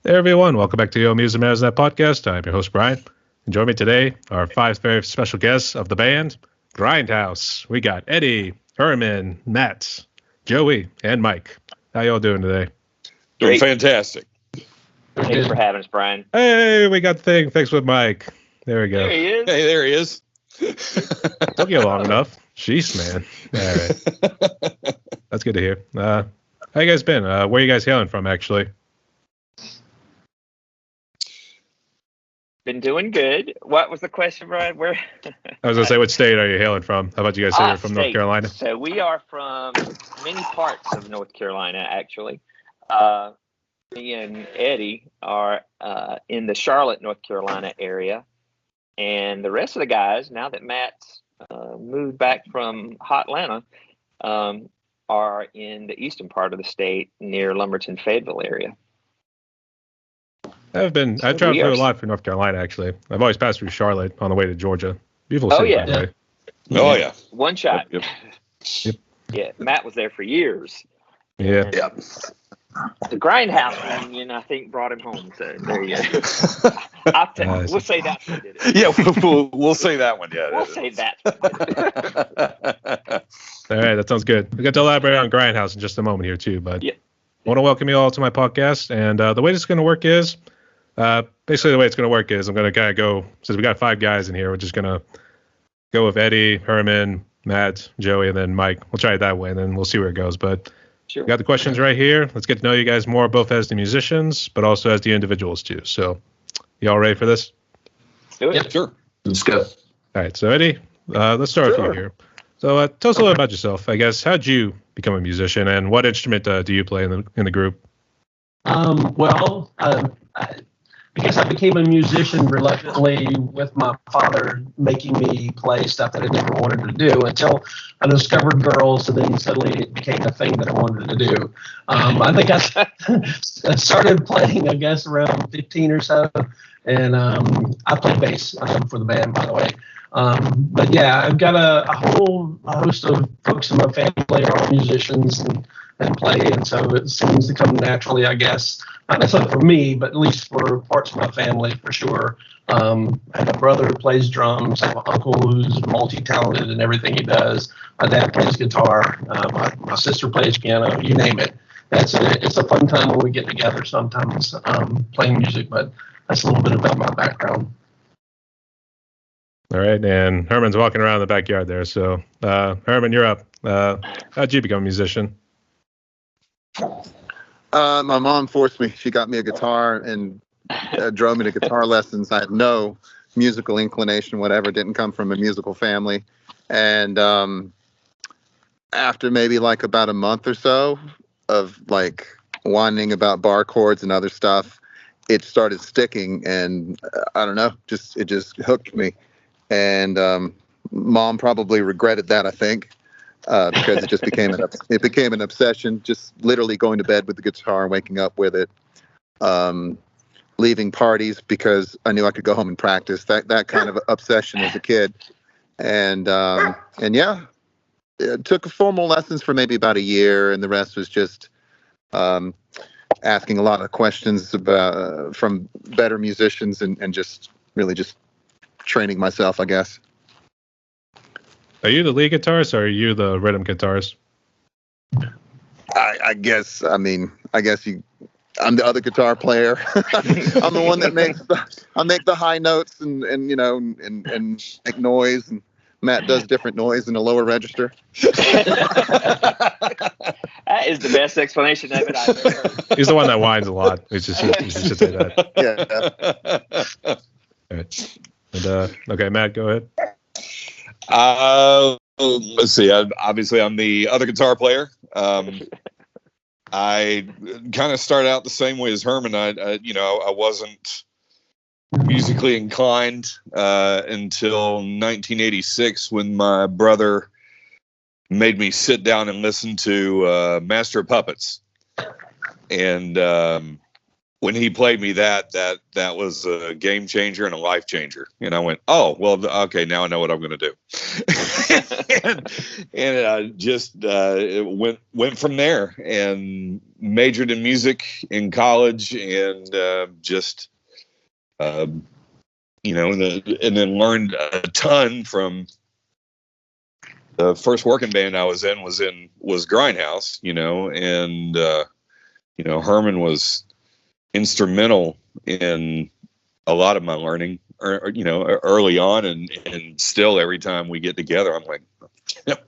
Hey everyone, welcome back to the Music Matters Net podcast. I'm your host Brian, and join me today are 5 very special guests of the band Grindhouse. We got Eddie, Herman, Matt, Joey, and Mike. How y'all doing today? Doing fantastic. Thanks for having us, Brian. Hey, we got the thing fixed with Mike. There we go. There he is. Hey, there he is. Took you long enough. Jeez, man. All right. That's good to hear. How you guys been? Where you guys hailing from, actually? Been doing good. What was the question, Brian? Where? I was going to say, what state are you hailing from? How about you guys say you're from North State. Carolina? So we are from many parts of North Carolina, actually. Me and Eddie are in the Charlotte, North Carolina area. And the rest of the guys, now that Matt's moved back from hot Atlanta, are in the eastern part of the state near Lumberton, Fayetteville area. I've traveled through a lot for North Carolina, actually. I've always passed through Charlotte on the way to Georgia. Beautiful city, by the way. Oh, yeah. One shot. Yep. Yeah, Matt was there for years. Yeah. And the Grindhouse reunion, I think, brought him home. So there you go. We'll say that's what did it. Yeah, we'll say that one. Yeah, we'll say that. All right, that sounds good. We got to elaborate on Grindhouse in just a moment here, too. But I want to welcome you all to my podcast. And the way this is going to work is, basically the way it's going to work is I'm going to kind of go, since we got 5 guys in here, we're just going to go with Eddie, Herman, Matt, Joey, and then Mike. We'll try it that way, and then we'll see where it goes. But sure. We got the questions right here. Let's get to know you guys more, both as the musicians, but also as the individuals, too. So you all ready for this? Do it. Yep, sure. Let's go. All right, so Eddie, let's start with you here. So tell us a little about yourself. I guess, how'd you become a musician, and what instrument do you play in the group? I guess I became a musician reluctantly with my father making me play stuff that I never wanted to do until I discovered girls, and then suddenly it became a thing that I wanted to do. I think I started playing, I guess, around 15 or so, and I play bass for the band, by the way. But yeah, I've got a whole host of folks in my family are all musicians and play, and so it seems to come naturally, I guess. Not necessarily for me, but at least for parts of my family, for sure. I have a brother who plays drums. I have an uncle who's multi-talented in everything he does. My dad plays guitar. My sister plays piano. You name it. It's a fun time when we get together sometimes playing music, but that's a little bit about my background. All right, and Herman's walking around the backyard there. So, Herman, you're up. How'd you become a musician? My mom forced me. She got me a guitar and drove me to guitar lessons. I had no musical inclination, whatever. Didn't come from a musical family. And after maybe like about a month or so of like whining about bar chords and other stuff, it started sticking. And I don't know, it just hooked me. And Mom probably regretted that, I think. Because it just became an obsession, just literally going to bed with the guitar and waking up with it, leaving parties because I knew I could go home and practice. That kind of obsession as a kid, and yeah, it took formal lessons for maybe about a year, and the rest was just asking a lot of questions about from better musicians and just really just training myself, I guess. Are you the lead guitarist or are you the rhythm guitarist? I guess I'm the other guitar player. I'm the one that make the high notes and make noise, and Matt does different noise in a lower register. That is the best explanation of it I've ever heard. He's the one that whines a lot. You should say that. Yeah. All right. And, okay, Matt, go ahead. Let's see. Obviously, I'm the other guitar player. I kind of started out the same way as Herman. I wasn't musically inclined until 1986 when my brother made me sit down and listen to Master of Puppets. And when he played me that was a game changer and a life changer. And I went, oh, well, okay, now I know what I'm going to do. and just it went from there and majored in music in college and just, you know, and then learned a ton from the first working band I was in was Grindhouse, you know, and, you know, Herman was instrumental in a lot of my learning, or you know, early on, and still every time we get together, I'm like,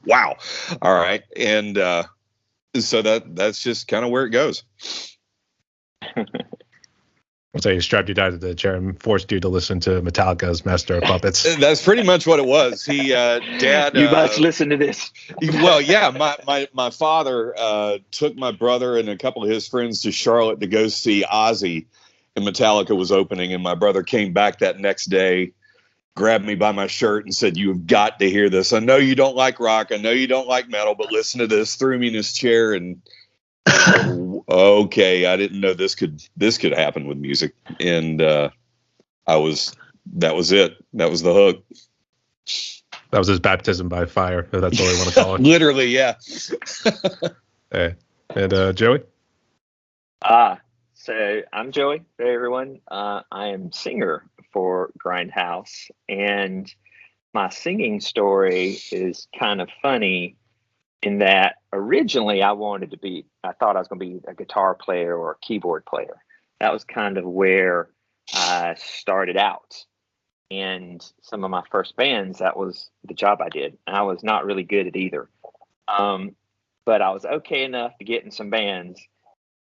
wow, all right, and so that's just kind of where it goes. So he strapped you down to the chair and forced you to listen to Metallica's Master of Puppets. That's pretty much what it was. He, Dad, you must listen to this. Well, yeah, my father took my brother and a couple of his friends to Charlotte to go see Ozzy, and Metallica was opening, and my brother came back that next day, grabbed me by my shirt and said, "You've got to hear this. I know you don't like rock, I know you don't like metal, but listen to this." Threw me in his chair, and okay, I didn't know this could happen with music, and that was it. That was the hook. That was his baptism by fire, if that's what we want to call it. Literally, yeah. Hey. And Joey? So I'm Joey. Hey, everyone. I am singer for Grindhouse, and my singing story is kind of funny in that originally I thought I was going to be a guitar player or a keyboard player. That was kind of where I started out. And some of my first bands, that was the job I did. I was not really good at either. But I was okay enough to get in some bands.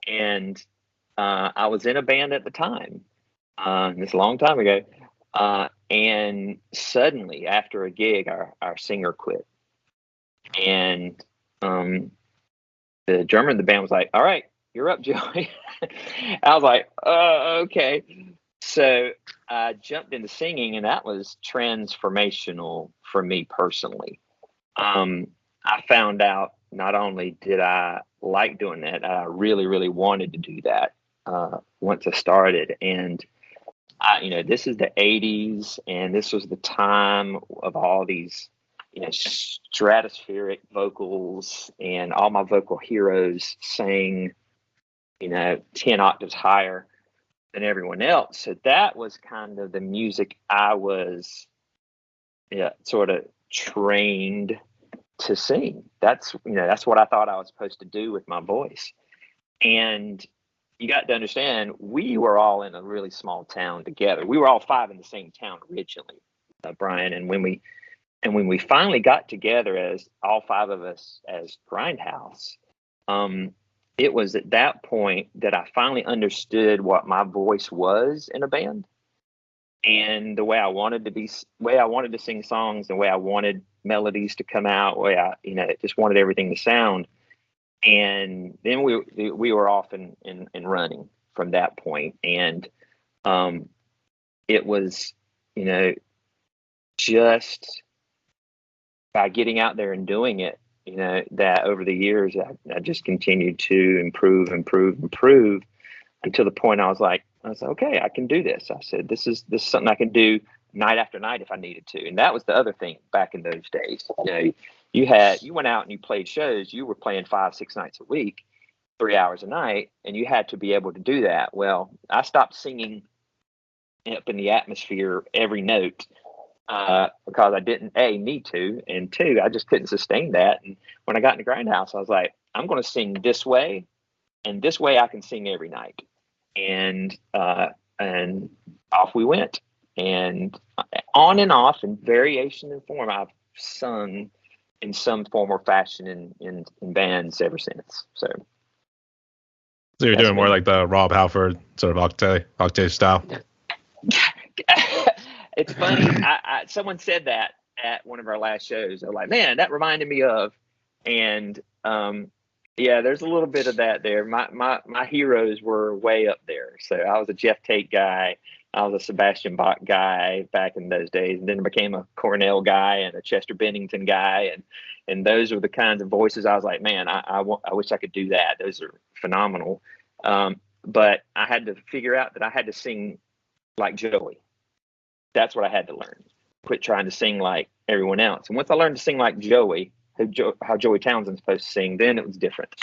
And I was in a band at the time. This a long time ago. And suddenly, after a gig, our singer quit. And the drummer in the band was like, "All right, you're up, Joey." I was like, okay. So I jumped into singing, and that was transformational for me personally. I found out not only did I like doing that, I really, really wanted to do that once I started. And this is the 80s, and this was the time of all these, stratospheric vocals, and all my vocal heroes sang, 10 octaves higher than everyone else. So that was kind of the music I was sort of trained to sing. That's what I thought I was supposed to do with my voice. And you got to understand, we were all in a really small town together. We were all 5 in the same town originally, Brian. And when we finally got together as all 5 of us as Grindhouse, it was at that point that I finally understood what my voice was in a band, and the way I wanted to sing songs, the way I wanted melodies to come out, the way I just wanted everything to sound. And then we were off and running from that point. And it was, just by getting out there and doing it, that over the years, I just continued to improve until the point I was like, okay, I can do this. I said, this is something I can do night after night if I needed to. And that was the other thing back in those days. You went out and you played shows. You were playing 5-6 nights a week, 3 hours a night, and you had to be able to do that. Well, I stopped singing up in the atmosphere every note because I didn't need to, and 2, I just couldn't sustain that. And when I got into Grindhouse, I was like, I'm going to sing this way, and this way I can sing every night. And off we went. And on and off, in variation and form, I've sung in some form or fashion in bands ever since. So you're doing more like the Rob Halford sort of octave style. It's funny. Someone said that at one of our last shows. They're like, "Man, that reminded me of," and yeah, there's a little bit of that there. My heroes were way up there. So I was a Jeff Tate guy. I was a Sebastian Bach guy back in those days, and then I became a Cornell guy and a Chester Bennington guy, and those were the kinds of voices I was like, man, I wish I could do that. Those are phenomenal. but I had to figure out that I had to sing like Joey. That's what I had to learn. Quit trying to sing like everyone else. And once I learned to sing like Joey, how Joey Townsend's supposed to sing, then it was different.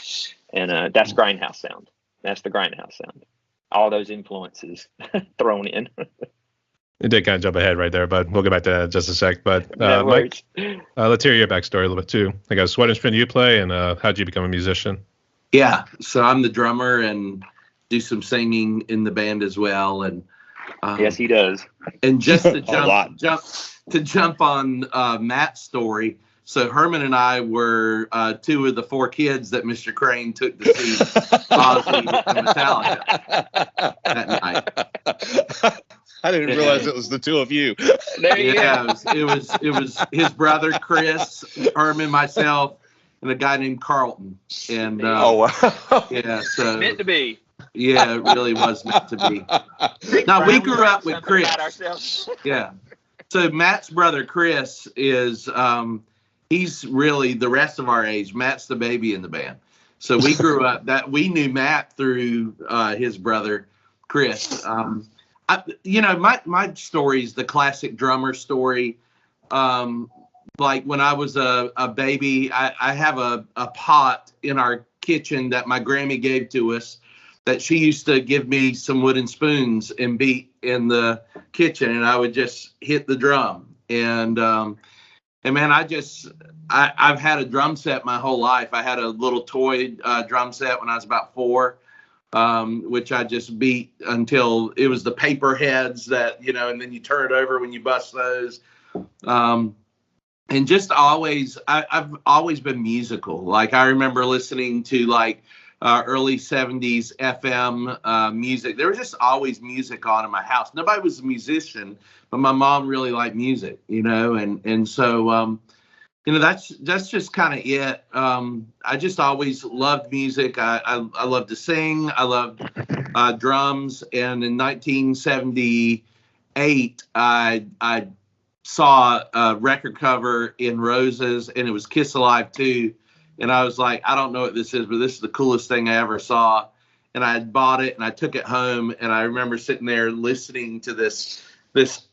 And that's Grindhouse sound. That's the Grindhouse sound. All those influences thrown in. You did kind of jump ahead right there, but we'll get back to that in just a sec. But No Mike, let's hear your backstory a little bit too. I guess what instrument do you play, and how did you become a musician? Yeah, so I'm the drummer and do some singing in the band as well. And yes, he does. And just to jump on Matt's story. So Herman and I were 2 of the 4 kids that Mr. Crane took to see Ozzy and Metallica that night. I didn't realize it was the 2 of you. There you go. It was his brother Chris, Herman, myself, and a guy named Carlton. And oh wow, yeah, so meant to be. Yeah, it really was meant to be. Now we grew up with Chris. Yeah. So Matt's brother Chris is he's really the rest of our age. Matt's the baby in the band. So we grew up we knew Matt through his brother Chris. My story is the classic drummer story. Like when I was a baby, I have a pot in our kitchen that my Grammy gave to us that she used to give me some wooden spoons and beat in the kitchen, and I would just hit the drum. And man, I've had a drum set my whole life. I had a little toy drum set when I was about 4. Which I just beat until it was the paper heads that, and then you turn it over when you bust those. And just always, I've always been musical. Like I remember listening to like early 70s FM music. There was just always music on in my house. Nobody was a musician, but my mom really liked music, and so, that's just kind of it. I just always loved music. I love to sing. I loved drums. And in 1978, I saw a record cover in Roses, and it was Kiss Alive 2. And I was like, I don't know what this is, but this is the coolest thing I ever saw. And I had bought it, and I took it home. And I remember sitting there listening to this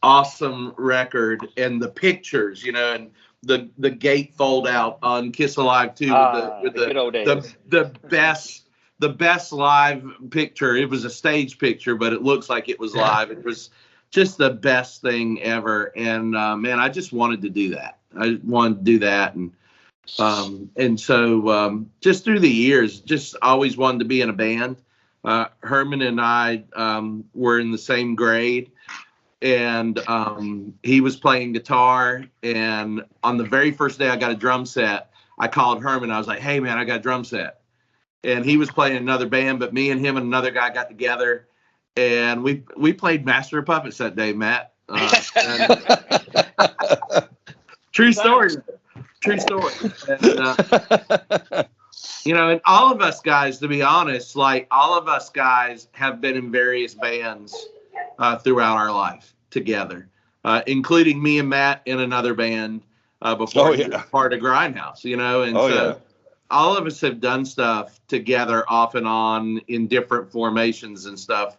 awesome record and the pictures, and the gate fold out on Kiss Alive 2 with the good old days. The best live picture. It was a stage picture, but it looks like it was live. It was just the best thing ever. And man, I just wanted to do that. I wanted to do that, and so just through the years, just always wanted to be in a band. Herman and I were in the same grade. And he was playing guitar, and on the very first day I got a drum set, I called Herman. I was like, hey man, I got a drum set. And he was playing another band, but me and him and another guy got together, and we played Master of Puppets that day, Matt. True story. And all of us guys, to be honest, like all of us guys have been in various bands throughout our life together, including me and Matt in another band before we were part of Grindhouse, and all of us have done stuff together off and on in different formations and stuff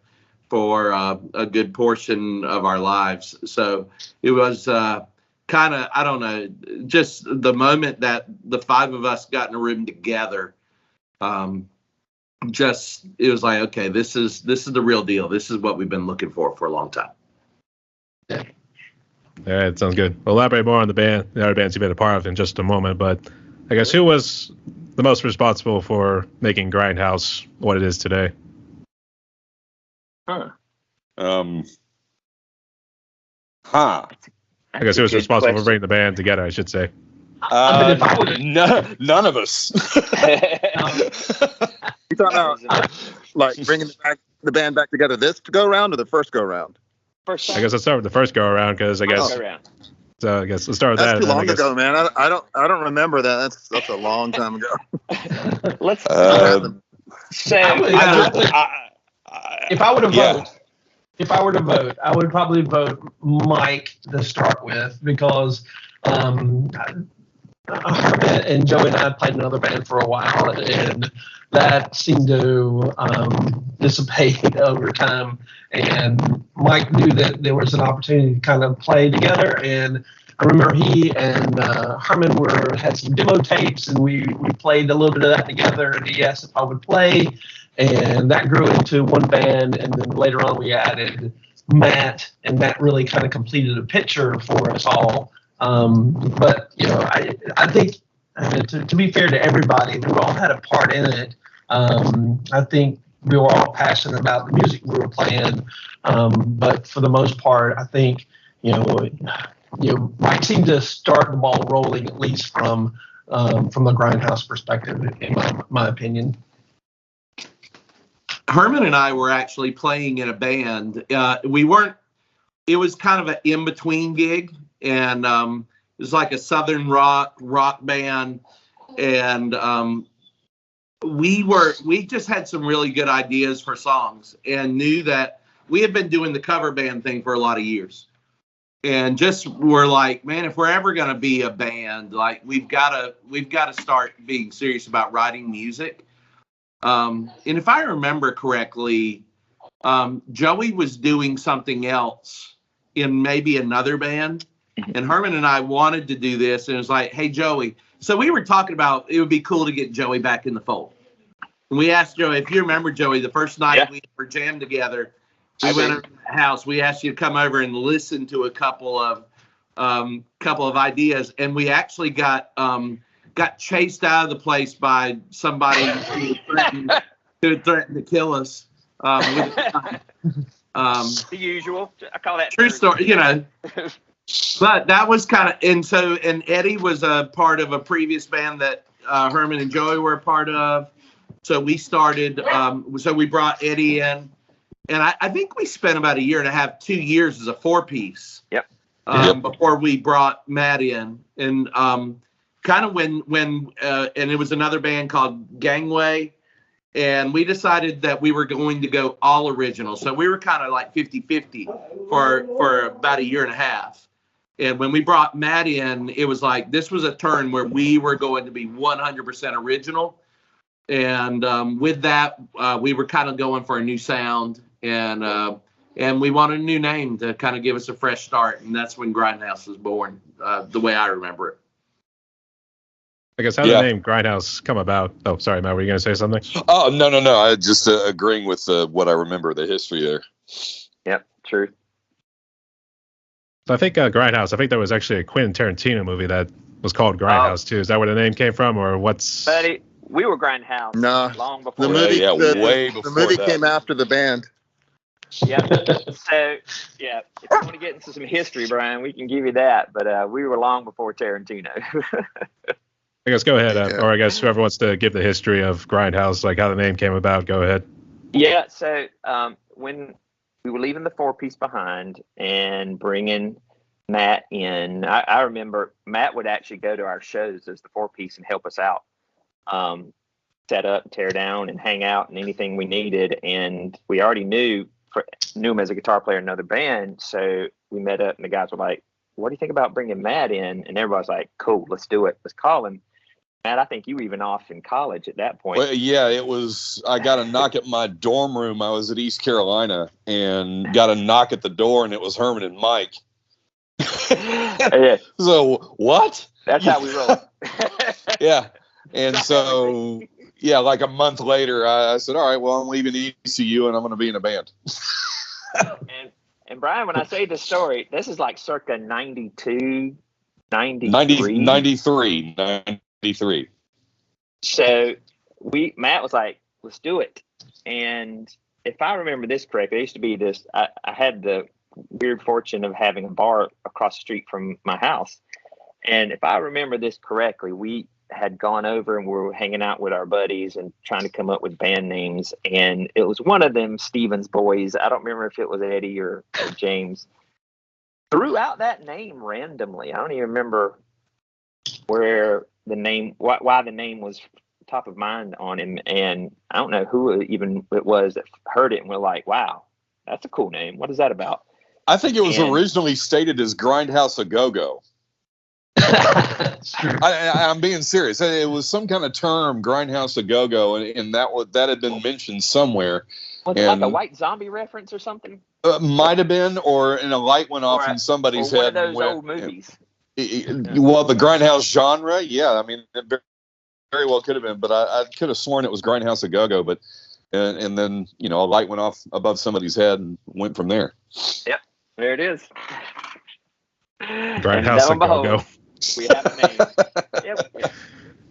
for a good portion of our lives. So it was kind of, I don't know, just the moment that the 5 of us got in a room together, it was like, okay, this is the real deal. This is what we've been looking for a long time. Yeah. All right, sounds good. We'll elaborate more on the other bands you've been a part of in just a moment, but I guess who was the most responsible for making Grindhouse what it is today? I guess who was responsible for bringing the band together, I should say. None of us. You talking about like bringing the band back together this go round or the first go round? I guess let's start with the first go around because I guess. So I guess let's start with that's that. Too long ago, man. I don't remember that. That's a long time ago. Let's say if I were to vote, I would probably vote Mike to start with because and Joey and I played another band for a while, and that seemed to dissipate over time. And Mike knew that there was an opportunity to kind of play together, and I remember he and Herman had some demo tapes, and we played a little bit of that together, and he asked if I would play, and that grew into one band, and then later on we added Matt, and Matt really kind of completed a picture for us all. But I think to be fair to everybody, we all had a part in it. I think we were all passionate about the music we were playing, but for the most part, I think Mike seemed to start the ball rolling, at least from the Grindhouse perspective, in my opinion. Herman and I were actually playing in a band. We weren't. It was kind of an in-between gig, and it was like a southern rock band, and we just had some really good ideas for songs, and knew that we had been doing the cover band thing for a lot of years, and just were like, man, if we're ever gonna be a band, like we've got to start being serious about writing music. And if I remember correctly, Joey was doing something else in maybe another band, and Herman and I wanted to do this, and it was like, hey, Joey. So we were talking about it would be cool to get Joey back in the fold. And we asked Joey, if you remember, Joey, the first night we were jammed together, we went over to the house. We asked you to come over and listen to a couple of ideas, and we actually got chased out of the place by somebody who had threatened to kill us. The usual. I call that true story, But that was kind of, and Eddie was a part of a previous band that Herman and Joey were a part of. So we started, so we brought Eddie in, and I think we spent about 1.5 years, 2 years as a 4-piece. Yep. Before we brought Matt in, and kind of when and it was another band called Gangway, and we decided that we were going to go all original. So we were kind of like 50-50 for about 1.5 years. And when we brought Matt in, it was like, this was a turn where we were going to be 100% original. And with that, we were kind of going for a new sound, and we wanted a new name to kind of give us a fresh start. And that's when Grindhouse was born, the way I remember it. I guess how did the name Grindhouse come about? Oh, sorry, Matt, were you going to say something? Oh, no. I just agreeing with what I remember, the history there. Yep, true. So I think Grindhouse, I think there was actually a Quentin Tarantino movie that was called Grindhouse too. Is that where the name came from, or what's? Buddy, we were Grindhouse long before. The movie, way before the movie that. came after the band. Yeah. So, if you want to get into some history, Brian, we can give you that. But we were long before Tarantino. I guess go ahead, or I guess whoever wants to give the history of Grindhouse, like how the name came about, go ahead. Yeah. So when we were leaving the 4-piece behind and bringing Matt in, I remember Matt would actually go to our shows as the 4-piece and help us out, set up, tear down, and hang out, and anything we needed. And we already knew him as a guitar player in another band, so we met up, and the guys were like, "What do you think about bringing Matt in?" And everybody's like, "Cool, let's do it. Let's call him." Matt, I think you were even off in college at that point. Well, yeah, it was. I got a knock at my dorm room. I was at East Carolina and got a knock at the door, and it was Herman and Mike. Yeah. So what? That's how we roll. Yeah. And so, like a month later, I said, all right, well, I'm leaving ECU and I'm going to be in a band. and Brian, when I say this story, this is like circa 92, 93. 93. So Matt was like, let's do it. And if I remember this correctly, it used to be this, I had the weird fortune of having a bar across the street from my house. And if I remember this correctly, we had gone over and we were hanging out with our buddies and trying to come up with band names. And it was one of them Stevens boys. I don't remember if it was Eddie or James. Threw out that name randomly. I don't even remember where the name, why the name was top of mind on him. And I don't know who even it was that heard it and were like, wow, that's a cool name. What is that about? I think it was originally stated as Grindhouse A Go-Go. It's true. I'm being serious. It was some kind of term, Grindhouse a go-go, and that had been mentioned somewhere. Was it like a White Zombie reference or something? Might have been, and a light went off in somebody's head. One of those old movies. Well, the Grindhouse genre, yeah. I mean, it very well could have been, but I could have sworn it was Grindhouse a go-go. But and then a light went off above somebody's head and went from there. Yep, there it is. Grindhouse a go-go. We have a name. Yep.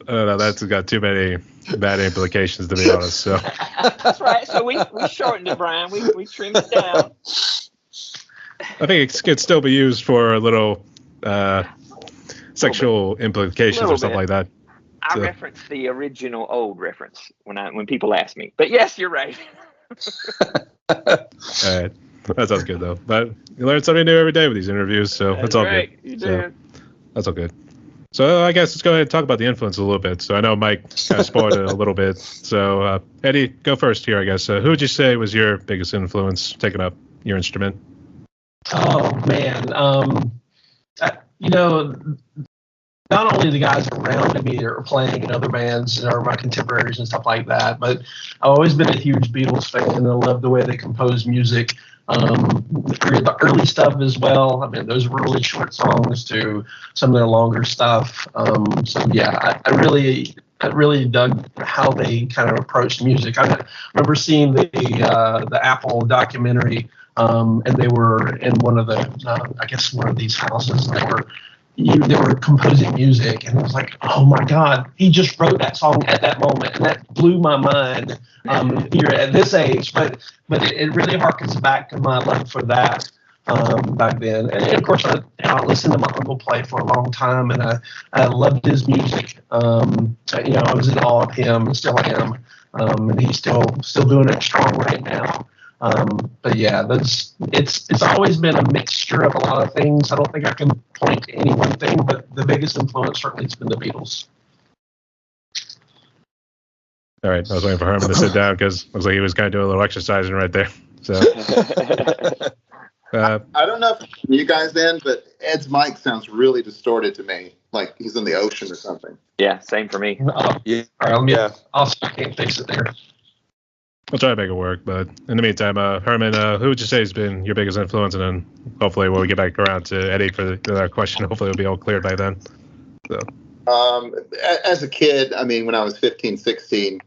No, that's got too many bad implications, to be honest. So that's right. So we shortened it, Brian. We trimmed it down. I think it could still be used for a little sexual implications or something like that. I reference the original old reference when people ask me. But yes, you're right. All right. That sounds good, though. But you learn something new every day with these interviews, so that's all right. good. So, that's all good. So I guess let's go ahead and talk about the influence a little bit. So I know Mike kind of spoiled it a little bit. So Eddie, go first here, I guess. Who would you say was your biggest influence taking up your instrument? Oh, man. Not only the guys around me that are playing in other bands or my contemporaries and stuff like that, but I've always been a huge Beatles fan, and I love the way they compose music. The early stuff as well. I mean, those were really short songs to some of their longer stuff. So yeah, I really dug how they kind of approached music. I remember seeing the Apple documentary, and they were in one of these houses. They were composing music, and it was like, oh my God, he just wrote that song at that moment, and that blew my mind here at this age. But it really harkens back to my love for that back then. And of course, I listened to my uncle play for a long time, and I loved his music. I was in awe of him, and still am. And he's still doing it strong right now. But yeah, it's always been a mixture of a lot of things. I don't think I can point to any one thing, but the biggest influence certainly has been the Beatles. All right, I was waiting for Herman to sit down because it looks like he was kind of doing a little exercising right there. So I don't know if you guys then, but Ed's mic sounds really distorted to me, like he's in the ocean or something. Yeah, same for me. Yeah. All right, I can't fix it there. We'll try to make it work, but in the meantime, Herman, who would you say has been your biggest influence? And then hopefully when we get back around to Eddie for that question, hopefully it'll be all cleared by then. So. As a kid, I mean, when I was 15, 16,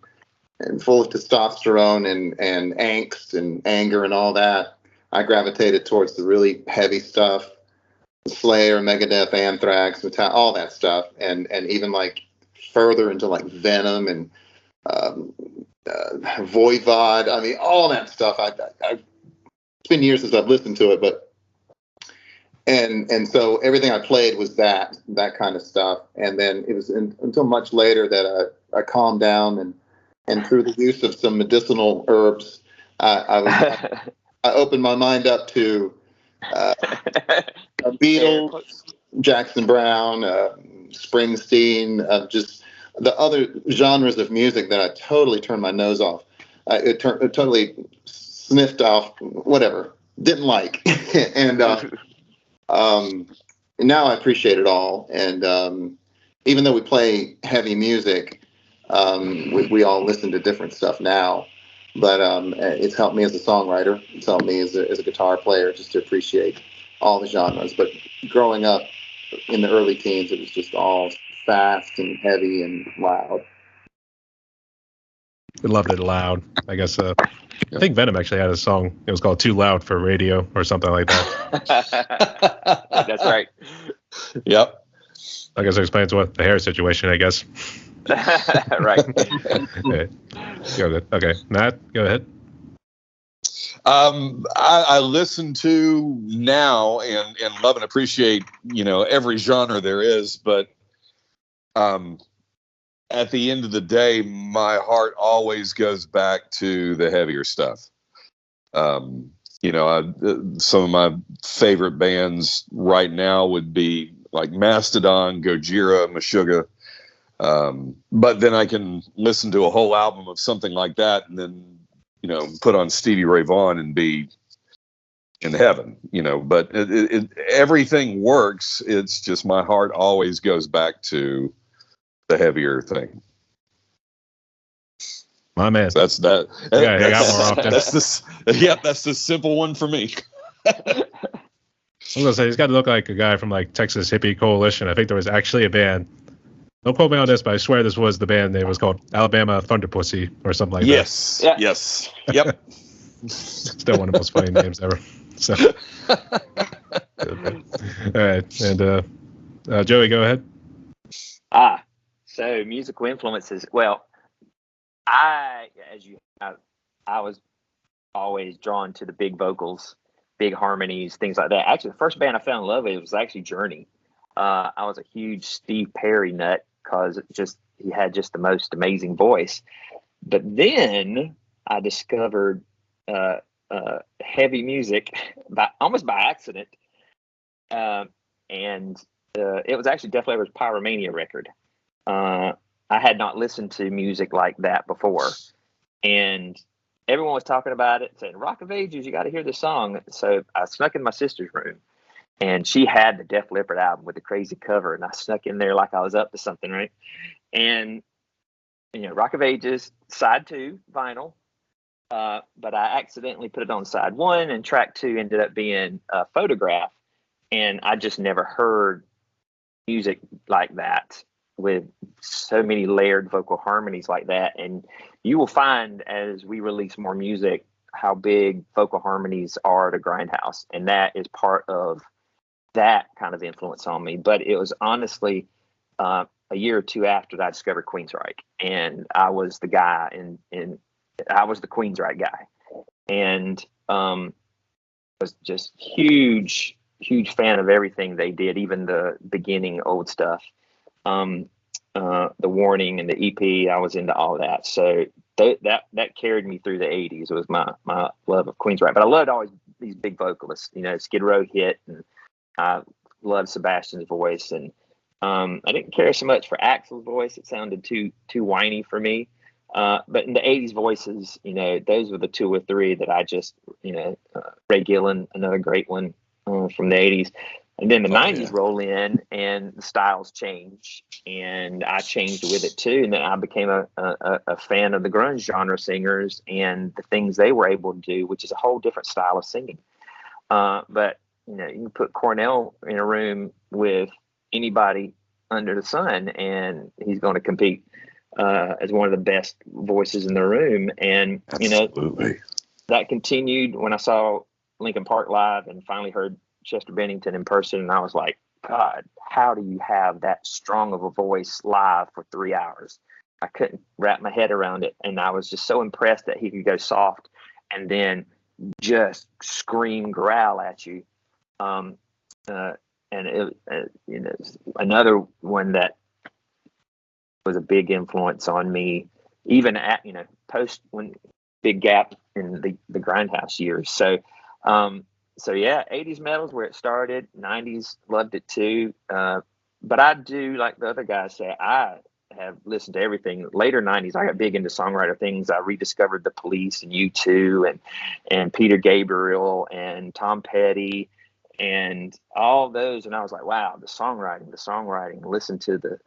and full of testosterone and angst and anger and all that, I gravitated towards the really heavy stuff, Slayer, Megadeth, Anthrax, Metallica, all that stuff, and even like further into like Venom and Voivod. I mean, all that stuff. It's been years since I've listened to it, but and so everything I played was that kind of stuff. And then it was until much later that I calmed down and through the use of some medicinal herbs, I opened my mind up to Beatles, Jackson Brown, Springsteen, just the other genres of music that I totally turned my nose off. It totally sniffed off, whatever, didn't like. And now I appreciate it all. And even though we play heavy music, we all listen to different stuff now. But it's helped me as a songwriter. It's helped me as a guitar player just to appreciate all the genres. But growing up in the early teens, it was just all fast and heavy and loud. I loved it loud. I guess I think Venom actually had a song. It was called "Too Loud for Radio" or something like that. That's right. Yep. I guess it explains what the hair situation, I guess. Right. Okay. Okay. Matt, go ahead. I listen to now and love and appreciate, every genre there is, but at the end of the day, my heart always goes back to the heavier stuff. Some of my favorite bands right now would be like Mastodon, Gojira, Meshuggah. But then I can listen to a whole album of something like that and then, put on Stevie Ray Vaughan and be in heaven, but everything works. It's just my heart always goes back to the heavier thing. My man. So that's that. Yeah, hang out more often. That's the simple one for me. I was gonna say he's got to look like a guy from like Texas Hippie Coalition. I think there was actually a band. Don't quote me on this, but I swear this was the band name. It was called Alabama Thunder Pussy or something like that. Yes. Yep. Still one of the most funny names ever. So, all right, and Joey, go ahead. So musical influences. Well, I was always drawn to the big vocals, big harmonies, things like that. Actually, the first band I fell in love with was actually Journey. I was a huge Steve Perry nut because he had just the most amazing voice. But then I discovered heavy music almost by accident, and it was actually Def Leppard's Pyromania record. I had not listened to music like that before, and everyone was talking about it, saying "Rock of Ages, you got to hear this song." So I snuck in my sister's room, and she had the Def Leppard album with the crazy cover, and I snuck in there like I was up to something, right? And Rock of Ages, side 2, vinyl. But I accidentally put it on side 1, and track 2 ended up being a Photograph. And I just never heard music like that with so many layered vocal harmonies like that. And you will find as we release more music how big vocal harmonies are to Grindhouse. And that is part of that kind of influence on me. But it was honestly a year or two after that I discovered Queensryche. And I was the guy I was the Queensryche guy, and was just huge fan of everything they did, even the beginning old stuff, the Warning and the EP. I was into all that, so that carried me through the 80s. It was my love of Queensryche, but I loved always these big vocalists. Skid Row hit, and I loved Sebastian's voice, and I didn't care so much for Axl's voice. It sounded too whiny for me. But in the 80s voices, those were the 2 or 3 that I just, Ray Gillen, another great one from the 80s. And then the 90s roll in, and the styles change, and I changed with it too. And then I became a fan of the grunge genre singers and the things they were able to do, which is a whole different style of singing. But you can put Cornell in a room with anybody under the sun, and he's going to compete as one of the best voices in the room. And Absolutely. That continued when I saw Linkin Park live and finally heard Chester Bennington in person, and I was like, God, how do you have that strong of a voice live for 3 hours? I couldn't wrap my head around it, and I was just so impressed that he could go soft and then just scream, growl at you. And it, another one that was a big influence on me, even at post when big gap in the Grindhouse years. So yeah, 80s metal's where it started. 90s loved it too. But I do, like the other guys say, I have listened to everything. Later 90s, I got big into songwriter things. I rediscovered the Police and U2 and Peter Gabriel and Tom Petty and all those. And I was like, wow, the songwriting. Listen to the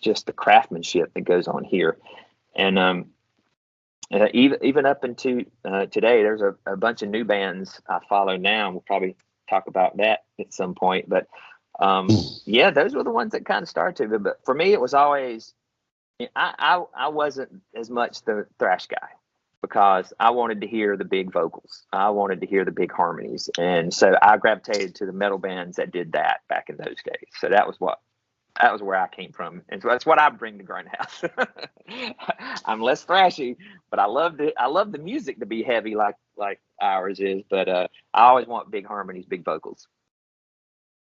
just the craftsmanship that goes on here. And even up into today, there's a bunch of new bands I follow now. We'll probably talk about that at some point. But yeah, those were the ones that kind of started to. But for me, it was always, I wasn't as much the thrash guy because I wanted to hear the big vocals. I wanted to hear the big harmonies. And so I gravitated to the metal bands that did that back in those days. So that was where I came from. And so that's what I bring to Grindhouse. I'm less thrashy, but I love the music to be heavy like ours is. But I always want big harmonies, big vocals.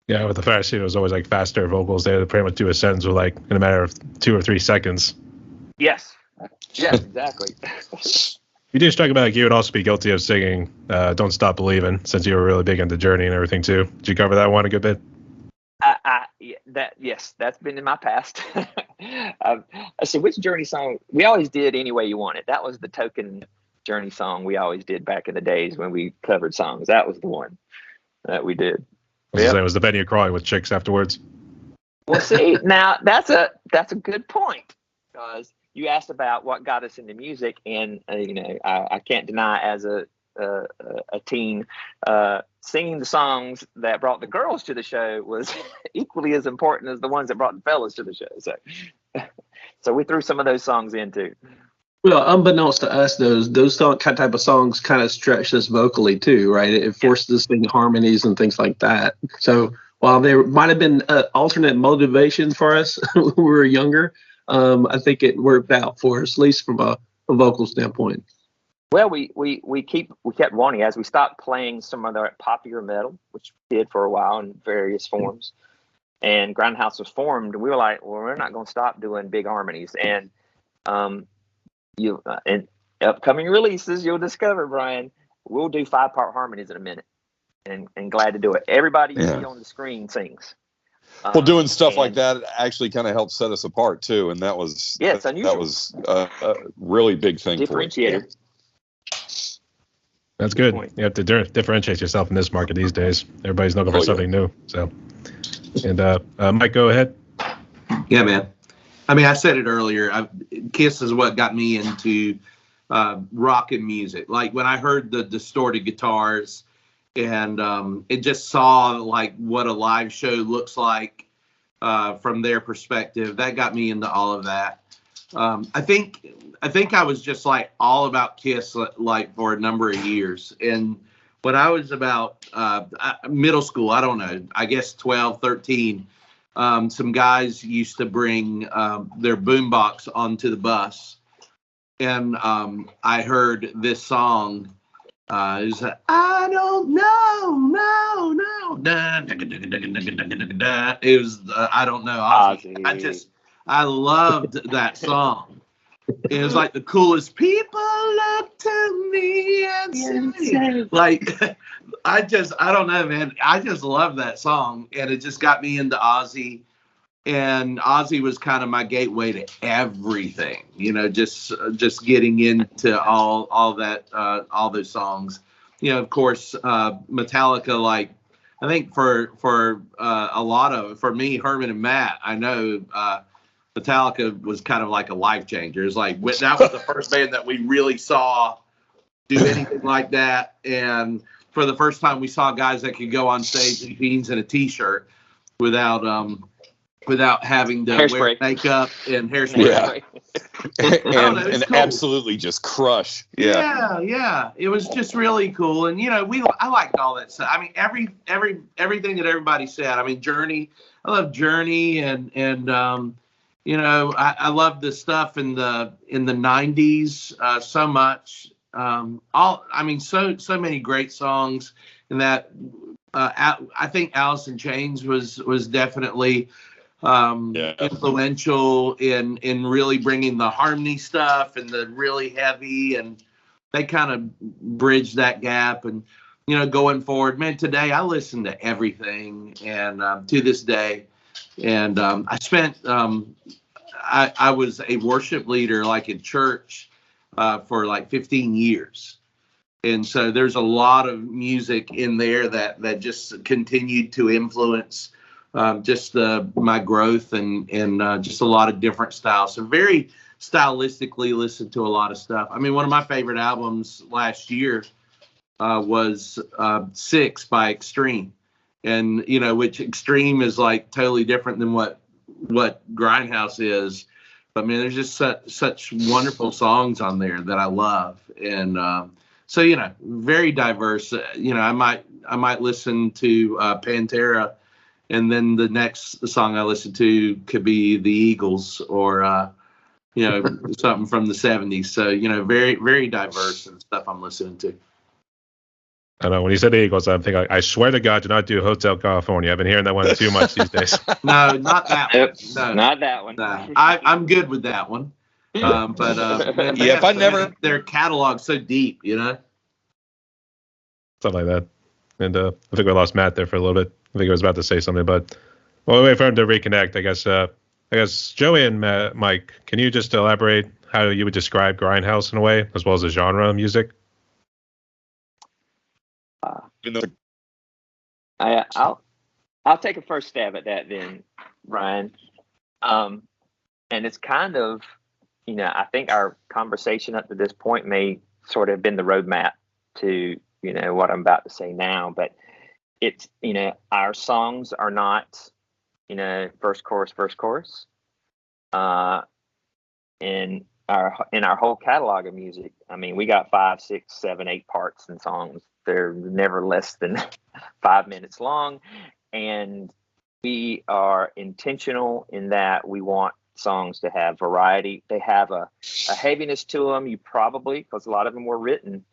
Yeah, with the thrash, it was always like faster vocals. They would pretty much do a sentence with like in a matter of 2 or 3 seconds. Yes, exactly. You do strike about like you would also be guilty of singing "Don't Stop Believing" since you were really big into Journey and everything too. Did you cover that one a good bit? Yes, that's been in my past. I said, which Journey song? We always did "Any Way You Want It." That was the token Journey song we always did back in the days when we covered songs. That was the one that we did. It was the Benny crawling with chicks afterwards. Well, see, now that's a good point, because you asked about what got us into music, and I can't deny as a teen, singing the songs that brought the girls to the show was equally as important as the ones that brought the fellas to the show. So we threw some of those songs in too. Well, unbeknownst to us, those type of songs kind of stretch us vocally too, right? It forces us to sing harmonies and things like that. So while there might have been alternate motivation for us when we were younger, I think it worked out for us, at least from a vocal standpoint. Well, we kept wanting, as we stopped playing some of the popular metal, which we did for a while in various forms, and Grindhouse was formed. We were like, well, we're not going to stop doing big harmonies. And in upcoming releases, you'll discover, Brian, we'll do 5-part harmonies in a minute, and glad to do it. Everybody you see on the screen sings. Well, doing stuff like that actually kind of helped set us apart too, and that was it's unusual. That was a really big thing. Differentiator. That's good. You have to differentiate yourself in this market these days. Everybody's looking for something new. So, and Mike, go ahead. Yeah, man. I mean, I said it earlier. Kiss is what got me into rock and music. Like when I heard the distorted guitars, and it just saw like what a live show looks like from their perspective. That got me into all of that. I think I was just like all about Kiss like for a number of years. And when I was about middle school, I don't know, I guess 12, 13, some guys used to bring their boombox onto the bus. And I heard this song. It was I don't know, no. It was I don't know. I loved that song. It was like the coolest. People look to me and say, like, I don't know, man. I just love that song, and it just got me into Ozzy. And Ozzy was kind of my gateway to everything, just getting into all that, all those songs. Of course, Metallica, like, I think for me, Herman and Matt, I know Metallica was kind of like a life changer. It's like that was the first band that we really saw do anything like that. And for the first time, we saw guys that could go on stage in jeans and a t-shirt without having to wear makeup and hairspray. Yeah. and cool. Absolutely just crush. Yeah. It was just really cool. And, I liked all that stuff. I mean, everything that everybody said. I mean, Journey, I love Journey and I love the stuff in the 90s so much. So many great songs, and that I think Alice in Chains was definitely influential in really bringing the harmony stuff and the really heavy, and they kind of bridged that gap. And going forward, man, today I listen to everything, and to this day. And I spent I was a worship leader like in church for like 15 years. And so there's a lot of music in there that just continued to influence just my growth and just a lot of different styles. So very stylistically listened to a lot of stuff. I mean, one of my favorite albums last year was 6 by Extreme. And, which Extreme is like totally different than what Grindhouse is. But, man, there's just such wonderful songs on there that I love. And so, very diverse. I might listen to Pantera, and then the next song I listen to could be the Eagles or, something from the 70s. So, very, very diverse and stuff I'm listening to. I know when you said the Eagles, I'm thinking, I swear to God, do not do Hotel California. I've been hearing that one too much these days. No, not that one. No. Not that one. No. I'm good with that one. Man, if I never, their catalog's so deep, Something like that. And I think we lost Matt there for a little bit. I think I was about to say something, but while we wait for him to reconnect, I guess Joey and Mike, can you just elaborate how you would describe Grindhouse in a way, as well as the genre of music? I'll take a first stab at that then, Bryan. And it's kind of, I think our conversation up to this point may sort of have been the roadmap to, what I'm about to say now. But it's, our songs are not, first chorus. In our whole catalog of music, I mean, we got 5, 6, 7, 8 parts in songs. They're never less than 5 minutes long. And we are intentional in that we want songs to have variety. They have a heaviness to them. You probably, because a lot of them were written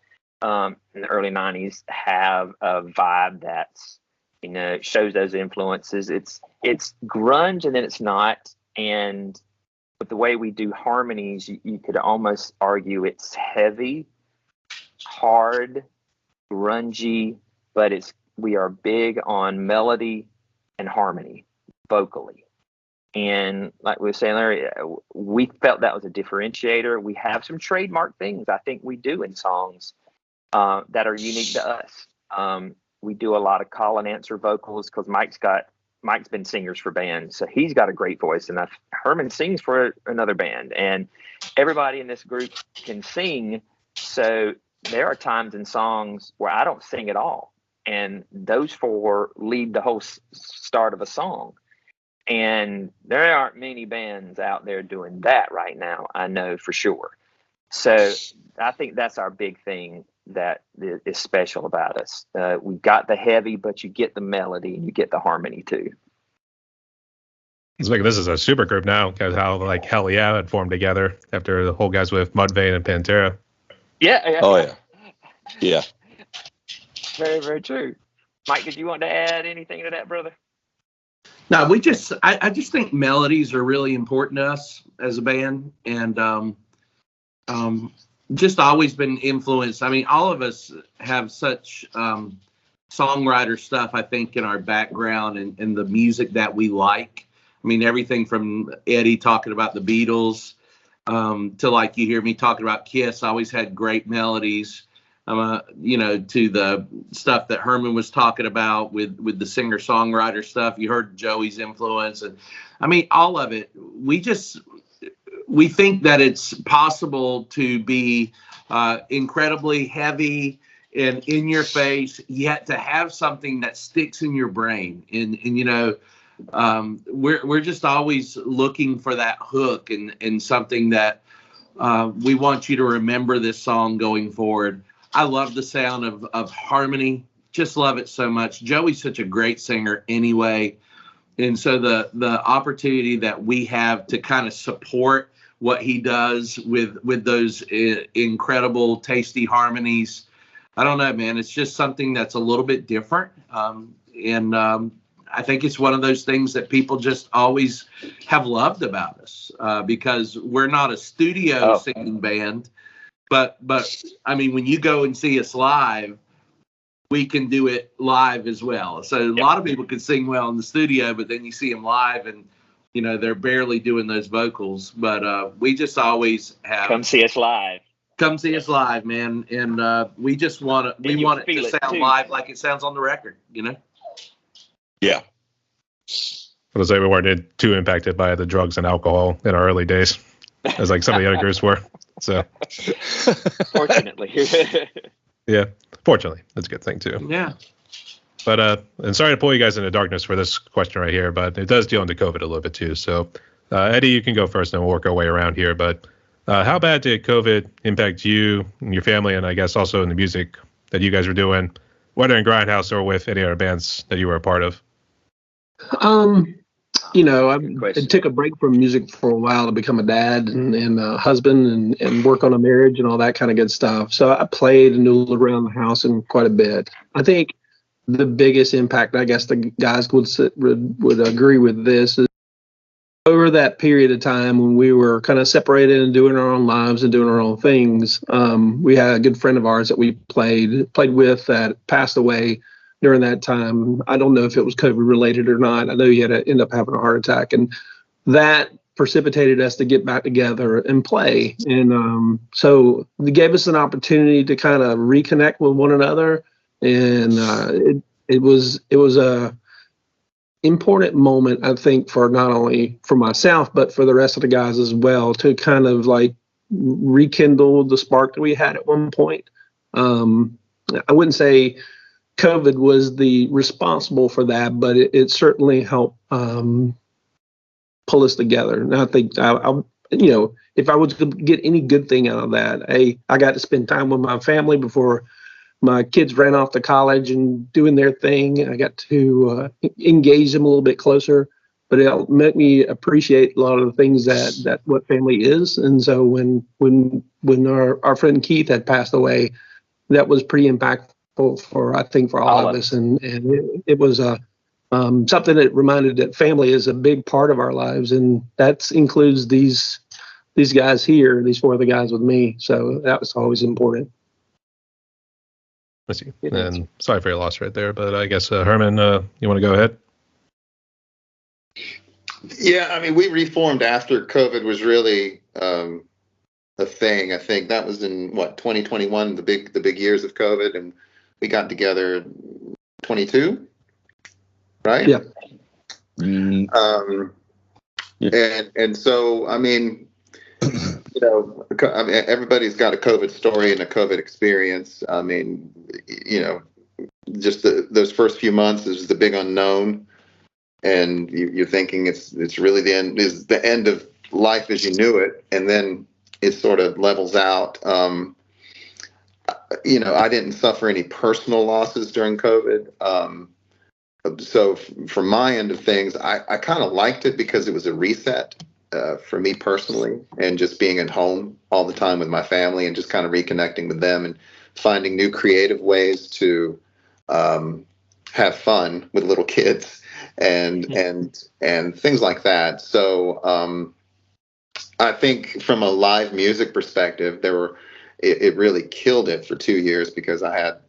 in the early 90s, have a vibe that's, shows those influences. It's grunge and then it's not. And with the way we do harmonies, you could almost argue it's heavy, hard, grungy, but we are big on melody and harmony vocally. And like we were saying earlier, we felt that was a differentiator. We have some trademark things I think we do in songs that are unique to us. We do a lot of call and answer vocals because Mike's been singers for bands, so he's got a great voice, and Herman sings for another band, and everybody in this group can sing. So there are times in songs where I don't sing at all, and those 4 lead the whole start of a song. And there aren't many bands out there doing that right now, I know for sure. So I think that's our big thing that is special about us. We got the heavy, but you get the melody and you get the harmony too. It's like this is a super group now, because how like Hell Yeah had formed together after the whole guys with Mudvayne and Pantera. Yeah. Oh yeah. Yeah. Very, very true. Mike, did you want to add anything to that, brother? No, I just think melodies are really important to us as a band, and just always been influenced. I mean, all of us have such songwriter stuff, I think, in our background and the music that we like. I mean, everything from Eddie talking about the Beatles to like you hear me talking about Kiss, always had great melodies. To the stuff that Herman was talking about with the singer-songwriter stuff. You heard Joey's influence. And I mean, all of it. We think that it's possible to be incredibly heavy and in your face, yet to have something that sticks in your brain. And we're just always looking for that hook and something that we want you to remember this song going forward. I love the sound of harmony. Just love it so much. Joey's such a great singer anyway. And so the opportunity that we have to kind of support what he does with those incredible, tasty harmonies, I don't know, man. It's just something that's a little bit different. I think it's one of those things that people just always have loved about us because we're not a studio singing band. But I mean, when you go and see us live, we can do it live as well. So a lot of people can sing well in the studio, but then you see them live and, they're barely doing those vocals. But we just always have. Come see us live. Come see us live, man. And we just want it to sound live like it sounds on the record, Yeah. I was say we weren't too impacted by the drugs and alcohol in our early days, as like some of the other groups were. So, fortunately, yeah, fortunately, that's a good thing too. Yeah. But and sorry to pull you guys into darkness for this question right here, but it does deal into COVID a little bit too. So, Eddie, you can go first, and we'll work our way around here. But how bad did COVID impact you and your family, and I guess also in the music that you guys were doing, whether in Grindhouse or with any other bands that you were a part of? I took a break from music for a while to become a dad and a husband and work on a marriage and all that kind of good stuff. So I played and noodled around the house and quite a bit. I think the biggest impact, I guess the guys would agree with this, is over that period of time when we were kind of separated and doing our own lives and doing our own things. We had a good friend of ours that we played with that passed away during that time. I don't know if it was COVID related or not. I know he had to end up having a heart attack, and that precipitated us to get back together and play. And so it gave us an opportunity to kind of reconnect with one another. And it was a important moment, I think, for not only for myself, but for the rest of the guys as well, to kind of like rekindle the spark that we had at one point. I wouldn't say COVID was the responsible for that, but it certainly helped pull us together. And I think, if I was to get any good thing out of that, I got to spend time with my family before my kids ran off to college and doing their thing. I got to engage them a little bit closer, but it made me appreciate a lot of the things that what family is. And so when our friend Keith had passed away, that was pretty impactful for all of us. And it was something that reminded that family is a big part of our lives, and that includes these guys here, these four other guys with me. So that was always important. Let's see. And sorry for your loss right there, but I guess Herman, you want to go ahead? Yeah, I mean, we reformed after COVID was really a thing. I think that was in 2021, the big years of COVID, and we got together 22, right? Yeah. And so, I mean, everybody's got a COVID story and a COVID experience. I mean, just those first few months is the big unknown, and you're thinking it's really the end of life as you knew it, and then it sort of levels out. I didn't suffer any personal losses during COVID. So from my end of things, I kind of liked it because it was a reset for me personally, and just being at home all the time with my family and just kind of reconnecting with them and finding new creative ways to have fun with little kids and things like that. So I think from a live music perspective, it really killed it for 2 years, because I had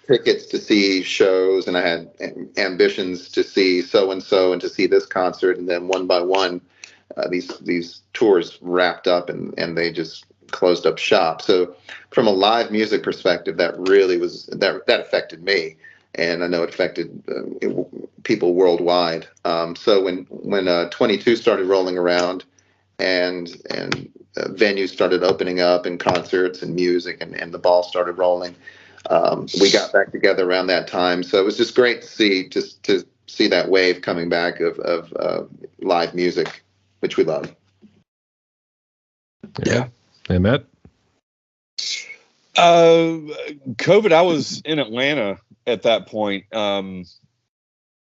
tickets to see shows, and I had ambitions to see so and so and to see this concert, and then one by one, these tours wrapped up and they just closed up shop. So from a live music perspective, that really was that affected me, and I know it affected people worldwide. So when 22 started rolling around, and venues started opening up, and concerts and music and the ball started rolling, we got back together around that time. So it was just great to see that wave coming back of live music, which we love. Yeah. Hey, Matt? COVID, I was in Atlanta at that point. And,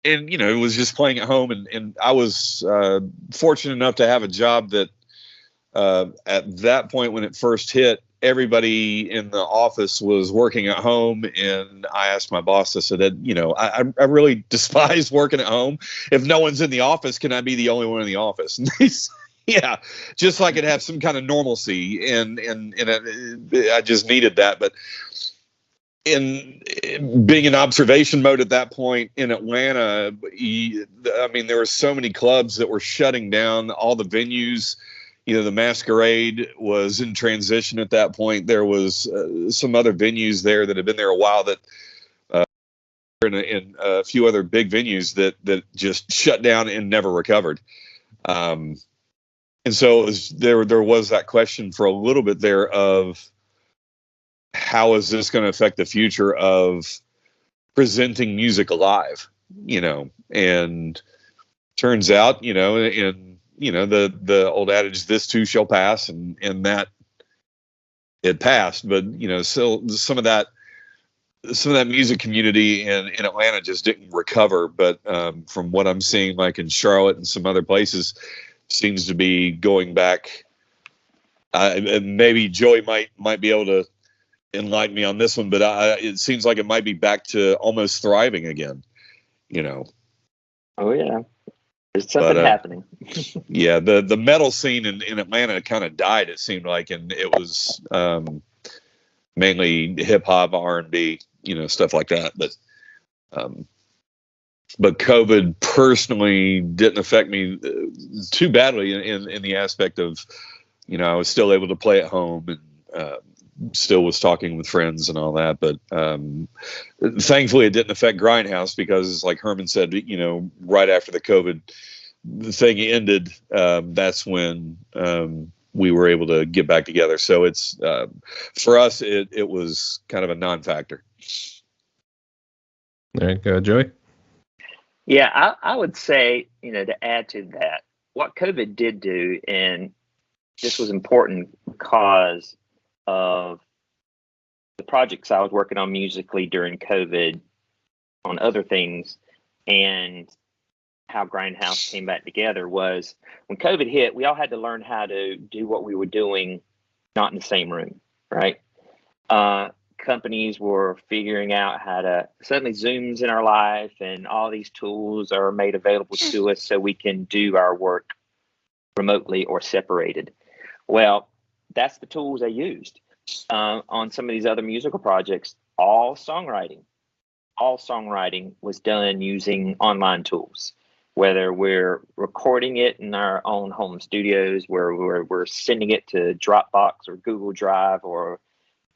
it was just playing at home. And I was fortunate enough to have a job that at that point, when it first hit, everybody in the office was working at home. And I asked my boss, I said, I really despise working at home. If no one's in the office, can I be the only one in the office? And he said, yeah, just so I could have some kind of normalcy. And I just needed that. But in being in observation mode at that point in Atlanta, there were so many clubs that were shutting down, all the venues. The Masquerade was in transition at that point. There was some other venues there that had been there a while that, and a few other big venues that just shut down and never recovered. And so there was that question for a little bit there of, how is this going to affect the future of presenting music alive? And turns out, the old adage, this too shall pass, and that it passed. But still some of that music community in Atlanta just didn't recover. But from what I'm seeing, like in Charlotte and some other places, seems to be going back. And maybe Joey might be able to enlighten me on this one, but it seems like it might be back to almost thriving again. Oh yeah. There's something happening. Yeah, the metal scene in Atlanta kind of died, it seemed like, and it was mainly hip hop, R&B, stuff like that. But but COVID personally didn't affect me too badly in the aspect of, I was still able to play at home and still was talking with friends and all that. But thankfully, it didn't affect Grindhouse because, like Herman said, right after the COVID thing ended, that's when we were able to get back together. So it's for us, it was kind of a non-factor. All right, go ahead, Joey. Yeah, I would say, to add to that, what COVID did do, and this was important because of the projects I was working on musically during COVID, on other things, and how Grindhouse came back together, was when COVID hit, we all had to learn how to do what we were doing, not in the same room, right? Companies were figuring out how to, suddenly Zoom's in our life and all these tools are made available to us so we can do our work remotely or separated. Well, that's the tools they used on some of these other musical projects. All songwriting was done using online tools, whether we're recording it in our own home studios, where we're sending it to Dropbox or Google Drive or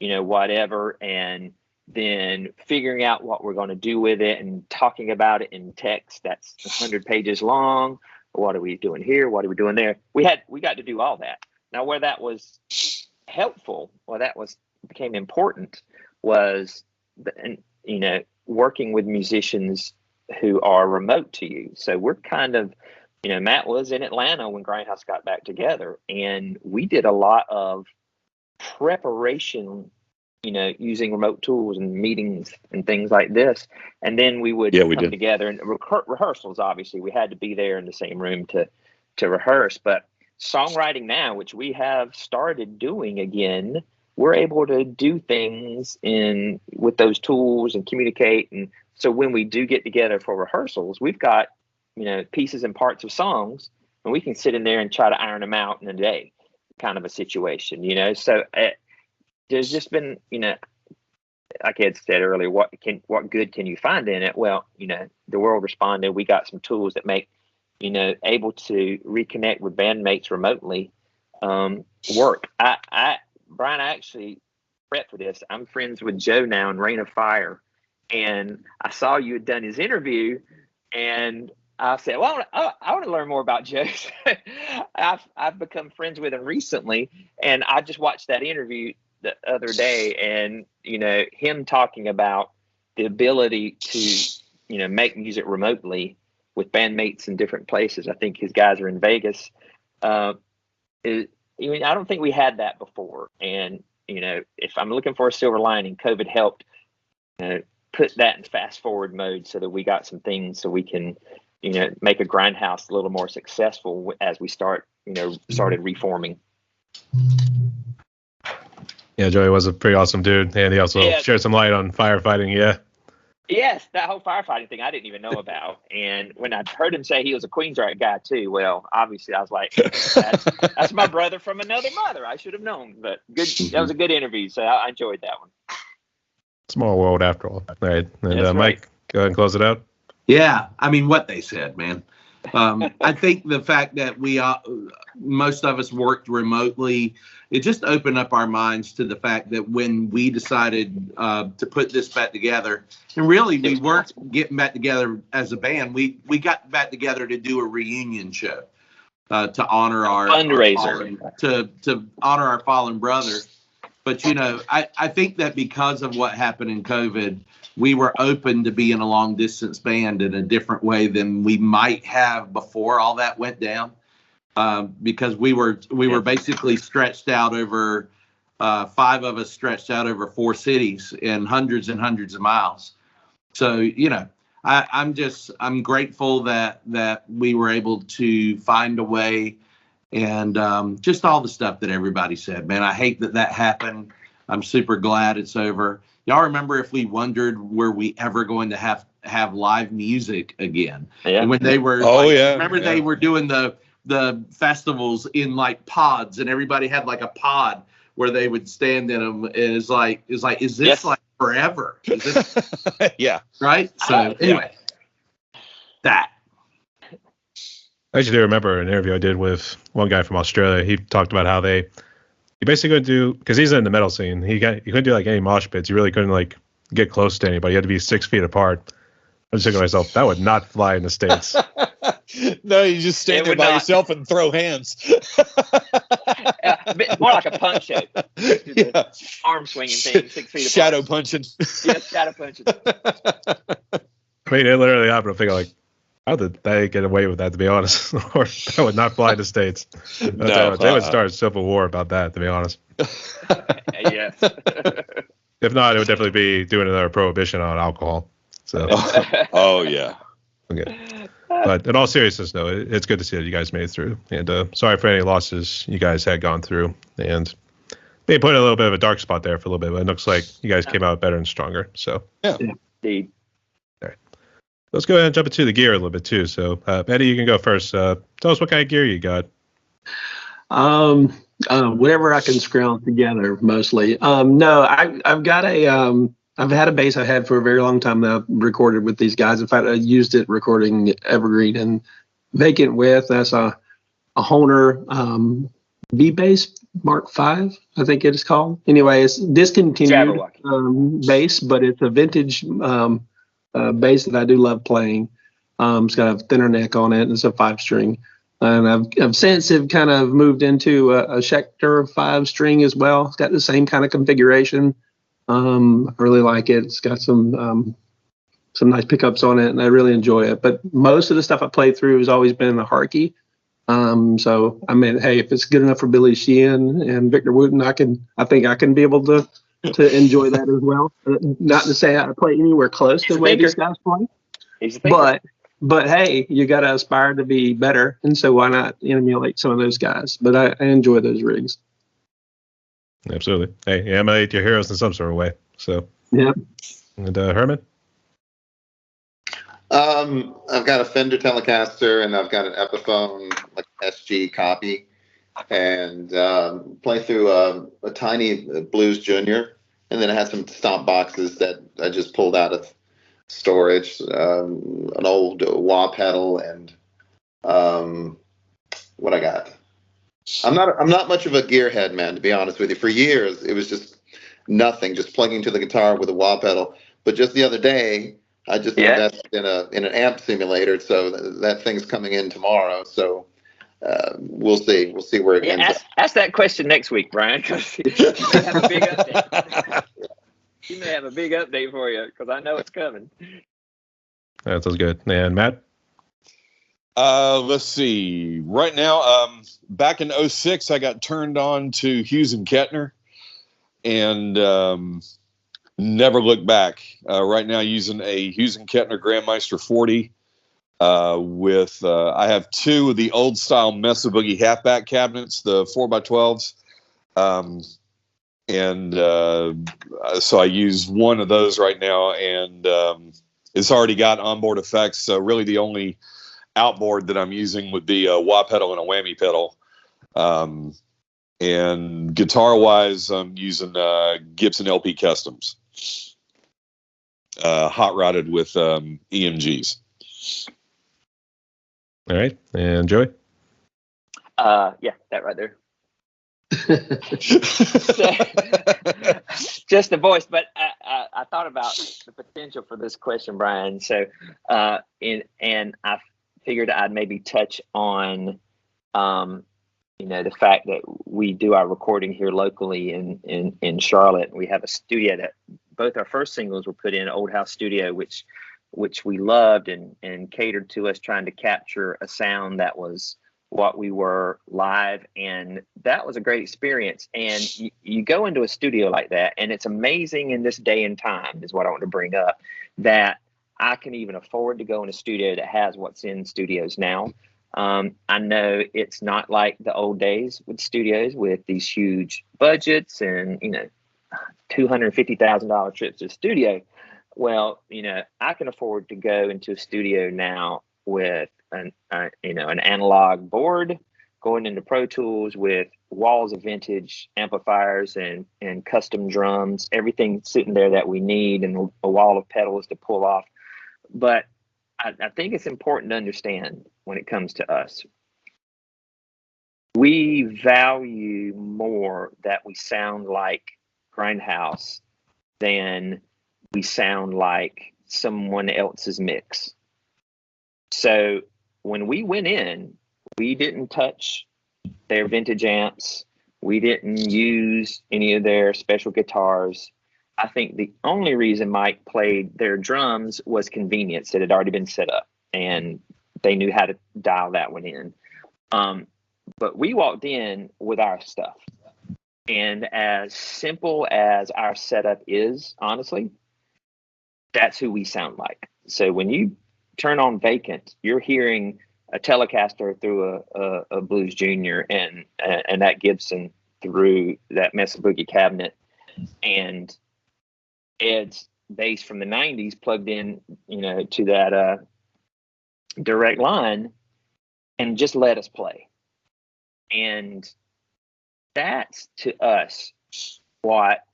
whatever, and then figuring out what we're going to do with it and talking about it in text that's 100 pages long. What are we doing here? What are we doing there? We got to do all that. Now, where that was helpful, became important, was working with musicians who are remote to you. So we're kind of, Matt was in Atlanta when Grindhouse got back together, and we did a lot of preparation, using remote tools and meetings and things like this. And then we would come together and rehearsals. Obviously, we had to be there in the same room to rehearse. But songwriting now, which we have started doing again, we're able to do things with those tools and communicate. And so when we do get together for rehearsals, we've got, pieces and parts of songs, and we can sit in there and try to iron them out in a day, kind of a situation, So there's just been, like Ed said earlier, what good can you find in it? Well, the world responded. We got some tools that make, able to reconnect with bandmates remotely work. Bryan, I actually prepped for this. I'm friends with Joe now in Rain of Fire, and I saw you had done his interview, and I said, well, I want to learn more about Joe. I've become friends with him recently, and I just watched that interview the other day, and him talking about the ability to make music remotely with bandmates in different places. I think his guys are in Vegas. I don't think we had that before, and if I'm looking for a silver lining, COVID helped put that in fast forward mode so that we got some things so we can make a Grindhouse a little more successful as we started reforming. Yeah, Joey was a pretty awesome dude, and he also shared some light on firefighting. Yeah. Yes, that whole firefighting thing I didn't even know about. And when I heard him say he was a Queensrÿche guy too, well, obviously I was like, that's my brother from another mother. I should have known. But good, that was a good interview, so I enjoyed that one. Small world after all. All right, and Mike, go ahead and close it out. Yeah, I mean, what they said, man. I think the fact that most of us worked remotely, it just opened up our minds to the fact that when we decided to put this back together, and really we weren't getting back together as a band, we got back together to do a reunion show to honor our fundraiser, to honor our fallen brother. But I think that because of what happened in COVID, we were open to being a long distance band in a different way than we might have before all that went down. Because we were basically stretched out over 5 of us stretched out over 4 cities and hundreds of miles. So, I'm grateful that we were able to find a way, and just all the stuff that everybody said, man. I hate that happened. I'm super glad it's over. Y'all remember if we wondered were we ever going to have live music again? Yeah. And when they were, they were doing the festivals in like pods, and everybody had like a pod where they would stand in them. And is this like forever? Is this, yeah. Right. So anyway. that. I actually do remember an interview I did with one guy from Australia. He talked about how he basically couldn't do, because he's in the metal scene. He couldn't do like any mosh pits. He really couldn't like get close to anybody. You had to be 6 feet apart. I was thinking to myself, that would not fly in the States. No, you just stand there by yourself and throw hands. More like a punch show. Yeah. Arm swinging thing, 6 feet apart. Shadow punching. Yeah, shadow punching. I mean, it literally happened. I'm thinking like, how did they get away with that, to be honest? Or that would not fly in the States. No, they would start a civil war about that, to be honest. Yes. If not, it would definitely be doing another prohibition on alcohol. So. Oh, yeah. Okay. But in all seriousness, though, it's good to see that you guys made it through. And sorry for any losses you guys had gone through. And they put a little bit of a dark spot there for a little bit, but it looks like you guys came out better and stronger. So yeah. Indeed. All right. Let's go ahead and jump into the gear a little bit too. So Eddie, you can go first. Tell us what kind of gear you got. Whatever I can scrounge together, mostly. No, I've got I've had a bass I had for a very long time now, recorded with these guys. In fact, I used it recording Evergreen and Vacant With. That's a Honer B bass Mark V, I think it is called. Anyway, it's discontinued bass, but it's a vintage bass that I do love playing. It's got a thinner neck on it. And it's a 5-string. And I've since have kind of moved into a Schecter 5-string as well. It's got the same kind of configuration. I really like it. It's got some nice pickups on it, and I really enjoy it. But most of the stuff I played through has always been the Harkey. So I mean, hey, if it's good enough for Billy Sheehan and Victor Wooten, I think I can be able to enjoy that as well. Not to say I play anywhere close to the way these guys play, but hey, you got to aspire to be better, and so why not emulate some of those guys? But I enjoy those rigs. Absolutely. Hey, you emulate your heroes in some sort of way. So yeah. And Herman? I've got a Fender Telecaster and I've got an Epiphone, like SG copy, and play through a tiny Blues Junior, and then I had some stomp boxes that I just pulled out of storage, an old wah pedal, and what I got. I'm not much of a gearhead, man, to be honest with you. For years, it was just nothing, just plugging to the guitar with a wah pedal. But just the other day, I just invested in an amp simulator, so that thing's coming in tomorrow. So we'll see where it ends up. Ask that question next week, Brian, because you may have a big update. He may have a big update for you, because I know it's coming. That sounds good. And Matt? Let's see. Right now, back in 06, I got turned on to Hughes and Kettner, and never looked back. Right now, using a Hughes and Kettner Grandmeister 40 with I have two of the old style Mesa Boogie halfback cabinets, the 4x12s, and so I use one of those right now, and it's already got onboard effects. So really, the only outboard that I'm using would be a wah pedal and a whammy pedal. And guitar wise, I'm using Gibson LP Customs, hot rodded with EMGs. All right. And Joey? Yeah, that right there. Just the voice, but I thought about the potential for this question, Brian. So, and I figured I'd maybe touch on, the fact that we do our recording here locally in Charlotte. We have a studio that both our first singles were put in, Old House Studio, which we loved and catered to us, trying to capture a sound that was what we were live, and that was a great experience. And you go into a studio like that, and it's amazing in this day and time, is what I want to bring up, that I can even afford to go in a studio that has what's in studios now. I know it's not like the old days with studios with these huge budgets and $250,000 trips to the studio. Well, I can afford to go into a studio now with an analog board, going into Pro Tools with walls of vintage amplifiers and custom drums, everything sitting there that we need, and a wall of pedals to pull off. But I think it's important to understand when it comes to us. We value more that we sound like Grindhouse than we sound like someone else's mix. So when we went in, we didn't touch their vintage amps. We didn't use any of their special guitars. I think the only reason Mike played their drums was convenience. It had already been set up and they knew how to dial that one in. But we walked in with our stuff. And as simple as our setup is, honestly, that's who we sound like. So when you turn on Vacant, you're hearing a Telecaster through a Blues Junior and that Gibson through that Mesa Boogie cabinet, and Ed's bass from the 90s plugged in, to that direct line, and just let us play. And that's, to us, what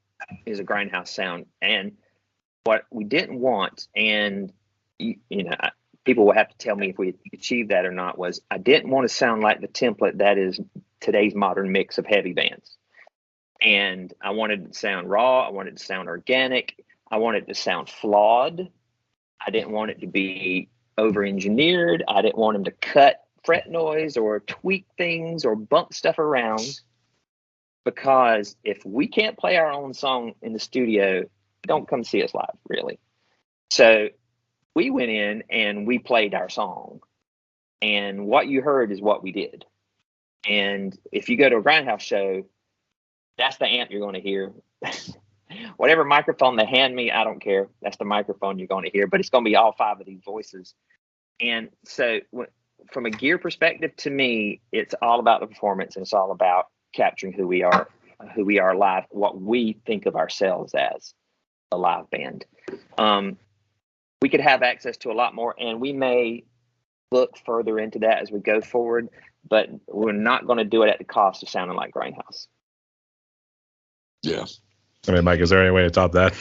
is a Grindhouse sound. And what we didn't want, and people will have to tell me if we achieved that or not, was I didn't want to sound like the template that is today's modern mix of heavy bands. And I wanted it to sound raw. I wanted it to sound organic. I wanted it to sound flawed. I didn't want it to be over-engineered. I didn't want them to cut fret noise or tweak things or bump stuff around. Because if we can't play our own song in the studio, don't come see us live, really. So we went in and we played our song. And what you heard is what we did. And if you go to a Grindhouse show, that's the amp you're going to hear. Whatever microphone they hand me, I don't care. That's the microphone you're going to hear. But it's going to be all five of these voices. And so from a gear perspective, to me, it's all about the performance. And it's all about capturing who we are live, what we think of ourselves as a live band. We could have access to a lot more, and we may look further into that as we go forward, but we're not going to do it at the cost of sounding like Grindhouse. Yeah. I mean, Mike, is there any way to top that?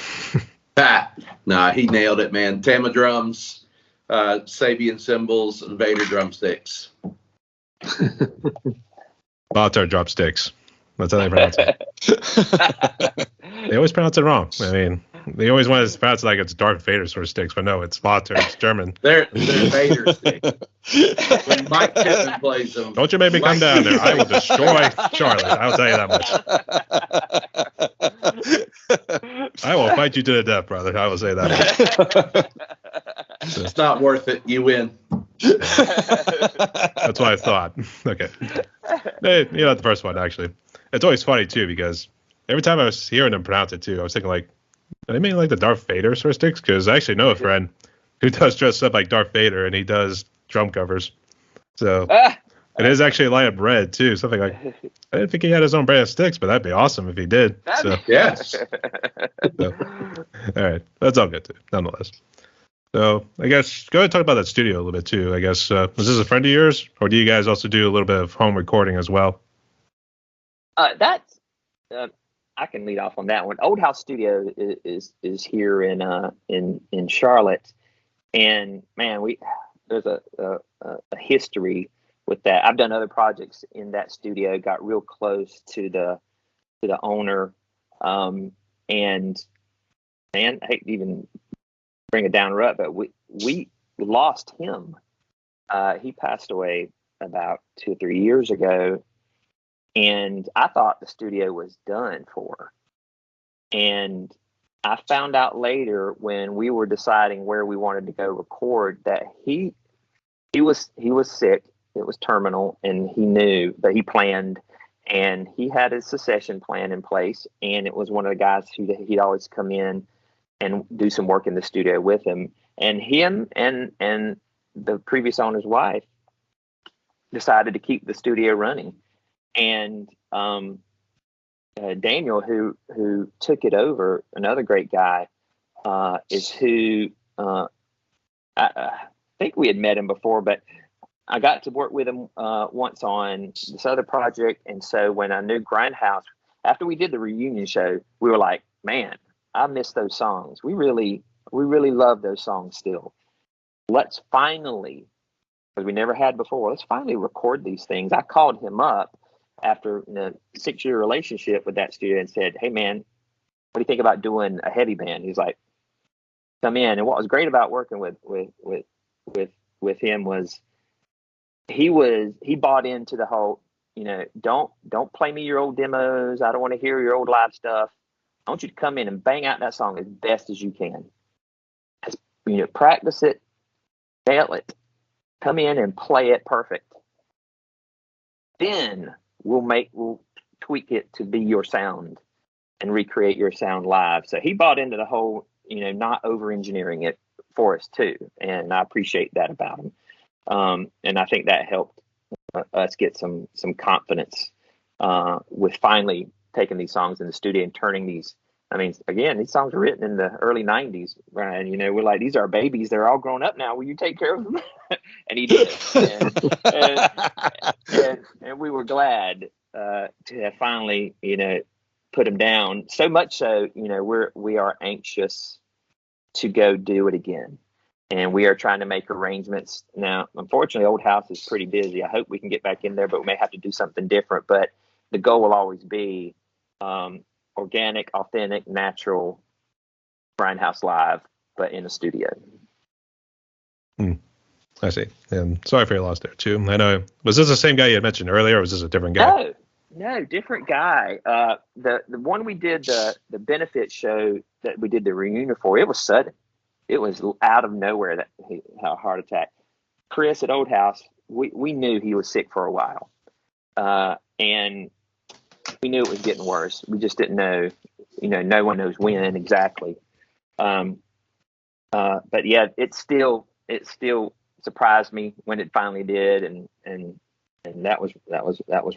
Nah, he nailed it, man. Tama drums, Sabian cymbals, and Vader drumsticks. Molitor drumsticks. That's how they pronounce it. They always pronounce it wrong. I mean, they always want to pronounce it like it's Darth Vader sort of sticks, but no, it's Molitor. It's German. They're Vader sticks. When Mike Pittman plays them. Don't you make me come down there. I will destroy Charlotte. I will tell you that much. I will fight you to the death, brother. I will say that. It's not worth it. You win. That's what I thought. Okay. Hey, not the first one, actually. It's always funny, too, because every time I was hearing them pronounce it, too, I was thinking, like, are they mean like the Darth Vader sort of sticks? Because I actually know a friend who does dress up like Darth Vader, and he does drum covers. So it is actually a line of bread, too. Something like, I didn't think he had his own brand of sticks, but that'd be awesome if he did. So, yes. So, all right. That's all good, too, nonetheless. So I guess go ahead and talk about that studio a little bit, too. I guess, was this a friend of yours, or do you guys also do a little bit of home recording as well? I can lead off on that one. Old House Studio is here in Charlotte, and man, there's a history with that. I've done other projects in that studio. Got real close to the owner, and man, I hate to even bring it down rut, but we lost him. He passed away about 2 or 3 years ago. And I thought the studio was done for. And I found out later when we were deciding where we wanted to go record that he was sick. It was terminal, and he knew, but he planned, and he had a succession plan in place. And it was one of the guys he'd always come in and do some work in the studio with him. And him and the previous owner's wife decided to keep the studio running. And Daniel, who took it over, another great guy, is who I think we had met him before, but I got to work with him once on this other project. And so when I knew Grindhouse, after we did the reunion show, we were like, man, I miss those songs. We really love those songs still. let's finally, because we never had before, let's finally record these things. I called him up after a 6-year relationship with that studio and said, hey man, what do you think about doing a heavy band? He's like, come in. And what was great about working with him was he bought into the whole, don't play me your old demos. I don't want to hear your old live stuff. I want you to come in and bang out that song as best as you can. Practice it, nail it, come in and play it perfect. Then we'll tweak it to be your sound and recreate your sound live. So he bought into the whole, not over engineering it for us too. And I appreciate that about him. And I think that helped us get some confidence with finally taking these songs in the studio and turning these. I mean, again, these songs were written in the early 90s, Brian. We're like, these are our babies. They're all grown up now. Will you take care of them? And he did. And we were glad to have finally, put them down. So much so, we are anxious to go do it again. And we are trying to make arrangements. Now, unfortunately, Old House is pretty busy. I hope we can get back in there, but we may have to do something different. But the goal will always be organic, authentic, natural Grindhouse live, but in a studio. I see. And sorry for your loss there, too. I know. Was this the same guy you had mentioned earlier, or was this a different guy? No, different guy. The one we did, the benefit show that we did the reunion for, it was sudden. It was out of nowhere that he had a heart attack. Chris at Old House, we knew he was sick for a while. And we knew it was getting worse. We just didn't know, no one knows when exactly. But yeah, it still surprised me when it finally did. And that was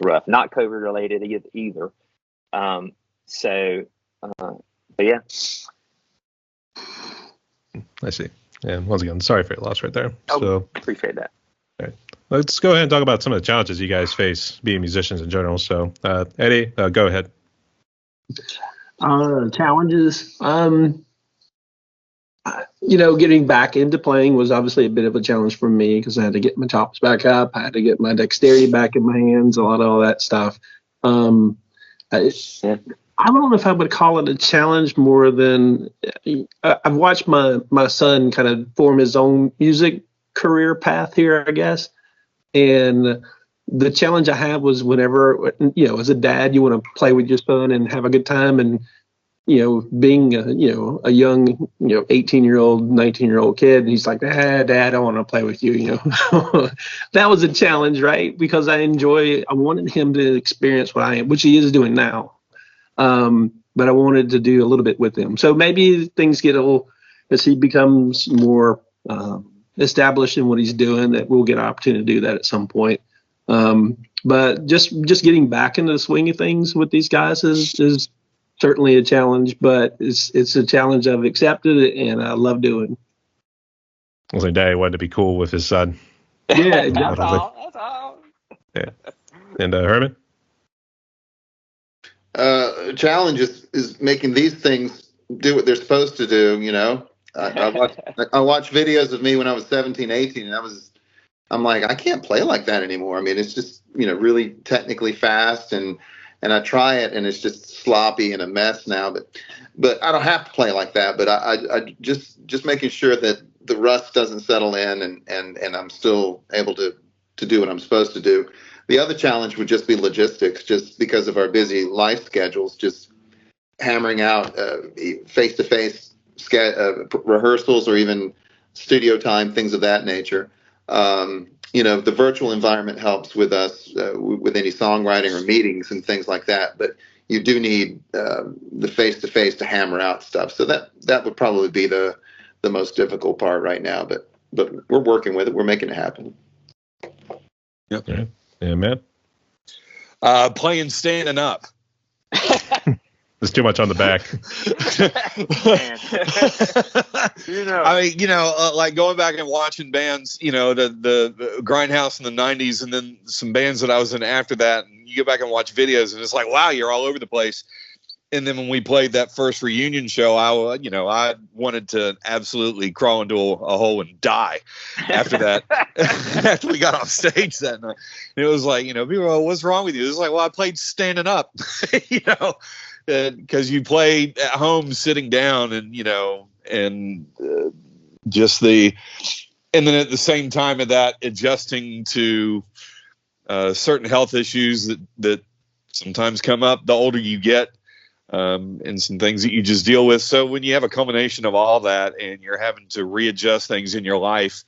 rough. Not COVID related either. But yeah. I see. And once again, sorry for your loss right there. So appreciate that. All right. Let's go ahead and talk about some of the challenges you guys face being musicians in general. So, Eddie, go ahead. Challenges. Getting back into playing was obviously a bit of a challenge for me because I had to get my chops back up. I had to get my dexterity back in my hands, a lot of all that stuff. I don't know if I would call it a challenge more than I've watched my son kind of form his own music career path here, I guess. And the challenge I have was whenever, as a dad, you want to play with your son and have a good time. And, being, a young, 18-year-old, 19-year-old kid, and he's like, Dad, I want to play with you, That was a challenge, right? Because I wanted him to experience what I am, which he is doing now. But I wanted to do a little bit with him. So maybe things get as he becomes more established in what he's doing, that we'll get an opportunity to do that at some point. But just getting back into the swing of things with these guys is certainly a challenge, but it's a challenge I've accepted and I love doing. I think Daddy wanted to be cool with his son. Yeah, exactly. That's all. Yeah. And Herman? Challenge is making these things do what they're supposed to do, I watched videos of me when I was 17, 18, and I'm like, I can't play like that anymore. I mean, it's just, really technically fast, and I try it and it's just sloppy and a mess now, but I don't have to play like that, but I just making sure that the rust doesn't settle in and I'm still able to do what I'm supposed to do. The other challenge would just be logistics, just because of our busy life schedules, just hammering out face-to-face rehearsals or even studio time, things of that nature. The virtual environment helps with us with any songwriting or meetings and things like that. But you do need the face-to-face to hammer out stuff. So that would probably be the most difficult part right now. But we're working with it. We're making it happen. Yep. Yeah. Yeah, man. Playing standing up. There's too much on the back. I mean, like going back and watching bands, the Grindhouse in the 90s and then some bands that I was in after that. And you go back and watch videos and it's like, wow, you're all over the place. And then when we played that first reunion show, I wanted to absolutely crawl into a hole and die after that. After we got off stage that night, and it was like, people were like, what's wrong with you? It was like, well, I played standing up, because you play at home sitting down, and and then at the same time of that, adjusting to certain health issues that sometimes come up the older you get. And some things that you just deal with. So when you have a combination of all that and you're having to readjust things in your life,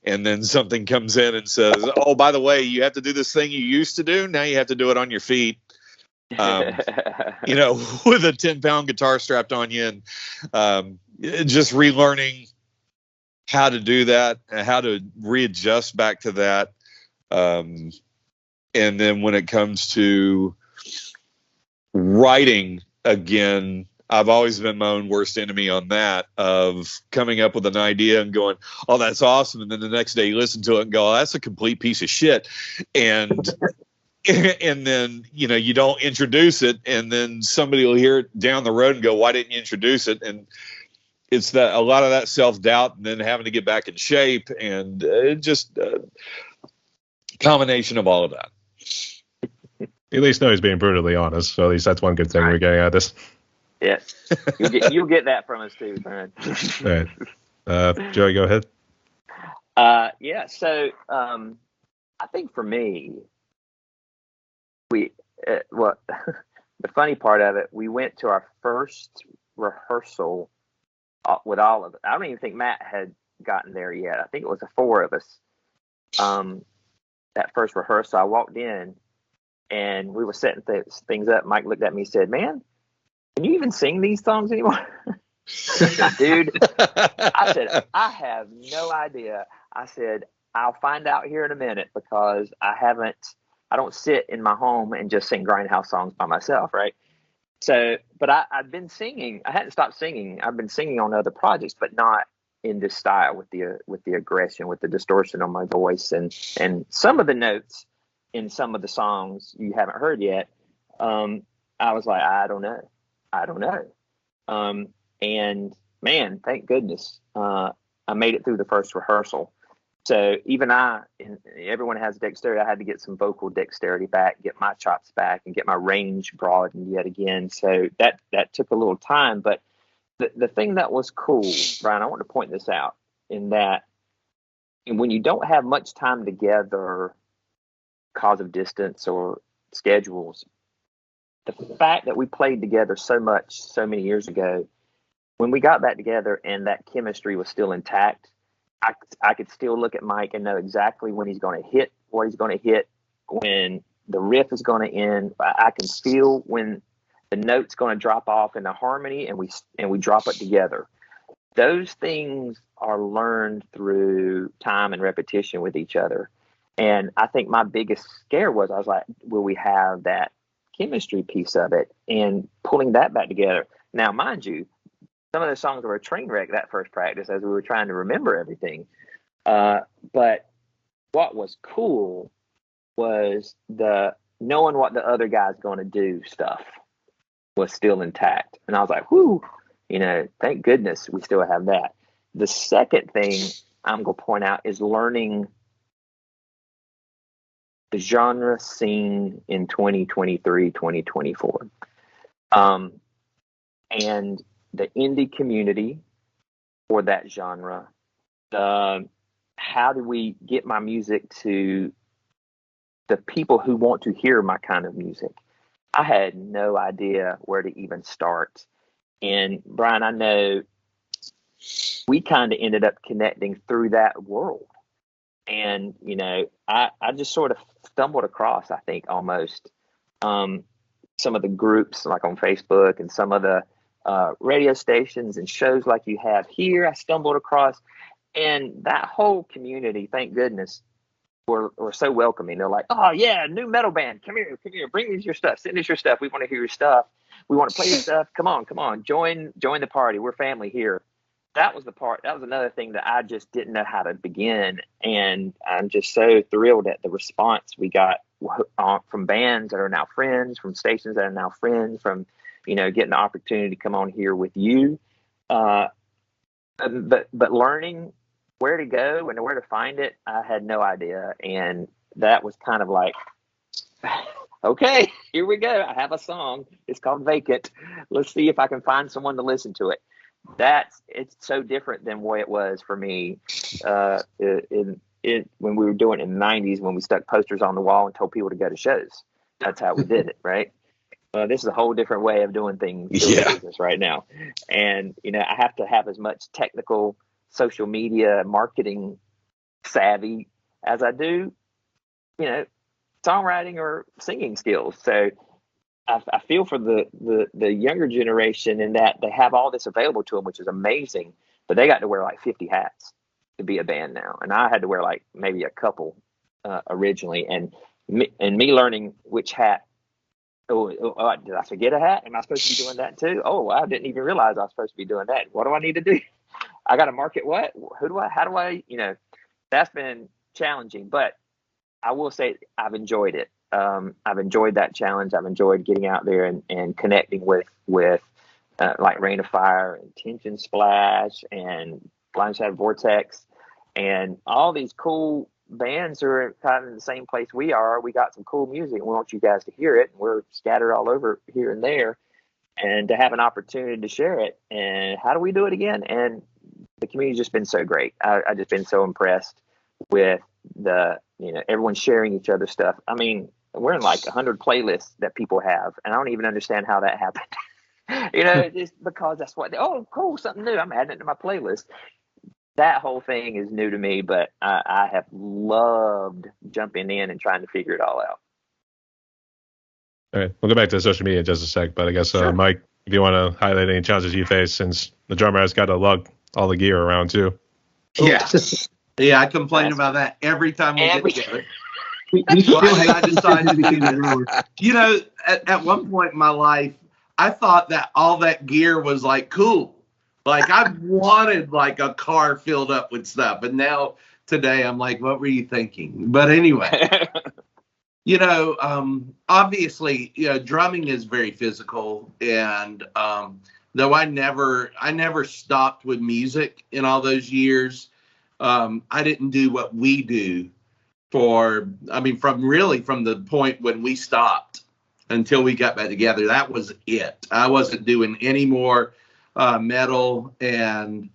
and then something comes in and says, oh, by the way, you have to do this thing you used to do. Now you have to do it on your feet, with a 10-pound guitar strapped on you, and just relearning how to do that, how to readjust back to that. And then when it comes to writing, again, I've always been my own worst enemy on that, of coming up with an idea and going, oh, that's awesome. And then the next day you listen to it and go, oh, that's a complete piece of shit. And then, you don't introduce it. And then somebody will hear it down the road and go, why didn't you introduce it? And it's that, a lot of that self-doubt, and then having to get back in shape, and just a combination of all of that. At least know he's being brutally honest, so at least that's one good thing we're getting out of this. Yeah, you'll get that from us too, Brian. All right, Joey, go ahead. Yeah, so I think for me, the funny part of it, we went to our first rehearsal with all of it. I don't even think Matt had gotten there yet. I think it was the four of us. That first rehearsal, I walked in, and we were setting things up. Mike looked at me and said, man, can you even sing these songs anymore? Dude, I said, I have no idea. I said, I'll find out here in a minute, because I don't sit in my home and just sing Grindhouse songs by myself, right? So, but I've been singing. I hadn't stopped singing. I've been singing on other projects, but not in this style, with the aggression, with the distortion on my voice, and some of the notes in some of the songs you haven't heard yet. I was like, I don't know. And man, thank goodness, I made it through the first rehearsal. So even everyone has dexterity. I had to get some vocal dexterity back, get my chops back, and get my range broadened yet again. So that took a little time. But the thing that was cool, Brian, I want to point this out, in that when you don't have much time together, cause of distance or schedules, the fact that we played together so much so many years ago, when we got back together and that chemistry was still intact, I could still look at Mike and know exactly when he's going to hit, what he's going to hit, when the riff is going to end. I can feel when the note's going to drop off in the harmony, and we drop it together. Those things are learned through time and repetition with each other. And I think my biggest scare was, I was like, will we have that chemistry piece of it, and pulling that back together? Now, mind you, some of the songs were a train wreck that first practice as we were trying to remember everything. But what was cool was the knowing what the other guy's going to do stuff was still intact. And I was like, whoo, thank goodness we still have that. The second thing I'm going to point out is learning the genre scene in 2023, 2024. And the indie community for that genre. How do we get my music to the people who want to hear my kind of music? I had no idea where to even start. And Brian, I know we kind of ended up connecting through that world. And, I just sort of stumbled across, I think, almost some of the groups like on Facebook and some of the radio stations and shows like you have here. I stumbled across, and that whole community, thank goodness, were so welcoming. They're like, oh yeah, new metal band, come here, bring us your stuff, send us your stuff, we want to hear your stuff, we want to play your stuff, come on, join the party, we're family here. That was another thing that I just didn't know how to begin, and I'm just so thrilled at the response we got from bands that are now friends, from stations that are now friends, from getting the opportunity to come on here with you. But learning where to go and where to find it, I had no idea. And that was kind of like, okay, here we go. I have a song. It's called Vacant. Let's see if I can find someone to listen to it. It's so different than what it was for me when we were doing it in the 90s, when we stuck posters on the wall and told people to go to shows. That's how we did it, right? This is a whole different way of doing things in business right now. And, I have to have as much technical social media marketing savvy as I do, songwriting or singing skills. So I feel for the younger generation in that they have all this available to them, which is amazing, but they got to wear like 50 hats to be a band now. And I had to wear like maybe a couple originally. And me learning which hat. Oh, did I forget a hat? Am I supposed to be doing that too? Oh, I didn't even realize I was supposed to be doing that. What do I need to do? I got to market what? How do I, that's been challenging, but I will say I've enjoyed it. I've enjoyed that challenge. I've enjoyed getting out there and connecting with like Rain of Fire and Tension Splash and Blindside Vortex and all these cool bands are kind of in the same place we are. We got some cool music. We want you guys to hear it. We're scattered all over here and there, and to have an opportunity to share it. And how do we do it again? And the community's just been so great. I just been so impressed with everyone sharing each other's stuff. I mean, we're in like 100 playlists that people have, and I don't even understand how that happened. Just because that's what. Oh, cool, something new. I'm adding it to my playlist. That whole thing is new to me, but I have loved jumping in and trying to figure it all out. All right, we'll go back to social media in just a sec, but I guess, Sure. Mike, if you want to highlight any challenges you face, since the drummer has got to lug all the gear around too. Yeah. Yeah, I complain about that every time we get together. I decided, at one point in my life, I thought that all that gear was like cool. Like I wanted like a car filled up with stuff. And now today I'm like, what were you thinking? But anyway, obviously, drumming is very physical. And though I never stopped with music in all those years, I didn't do what we do from the point when we stopped until we got back together. That was it. I wasn't doing any more metal. And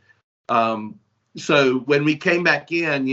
so when we came back in,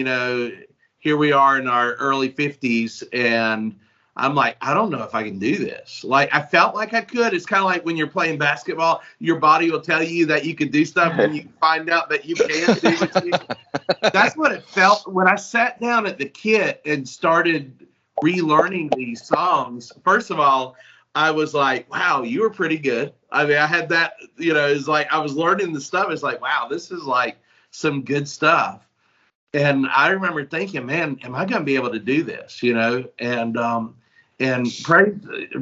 here we are in our early 50s, and I'm like, I don't know if I can do this. Like, I felt like I could. It's kind of like when you're playing basketball, your body will tell you that you can do stuff, and you find out that you can't do it. That's what it felt when I sat down at the kit and started relearning these songs. First of all, I was like, wow, you were pretty good. I mean, I had that, it's like I was learning the stuff. It's like, wow, this is like some good stuff. And I remember thinking, man, am I going to be able to do this? And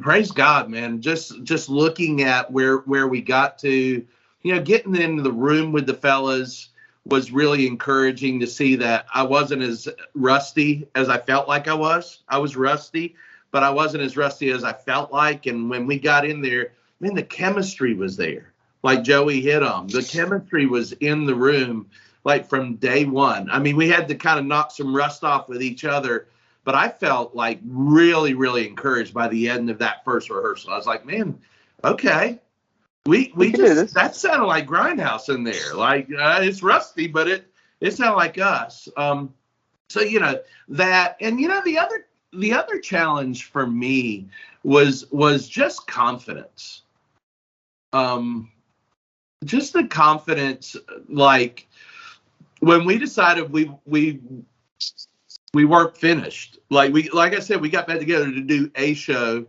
praise God, man, just looking at where we got to, getting into the room with the fellas was really encouraging to see that I wasn't as rusty as I felt like I was. I was rusty, but I wasn't as rusty as I felt like. And when we got in there, man, the chemistry was there. Like Joey hit on, the chemistry was in the room, like from day one. I mean, we had to kind of knock some rust off with each other, but I felt like really, really encouraged by the end of that first rehearsal. I was like, man, okay. We just, that sounded like Grindhouse in there. Like it's rusty, but it sounded like us. So, that, and, the other challenge for me was just confidence. Just the confidence, like when we decided we weren't finished, like I said, we got back together to do a show,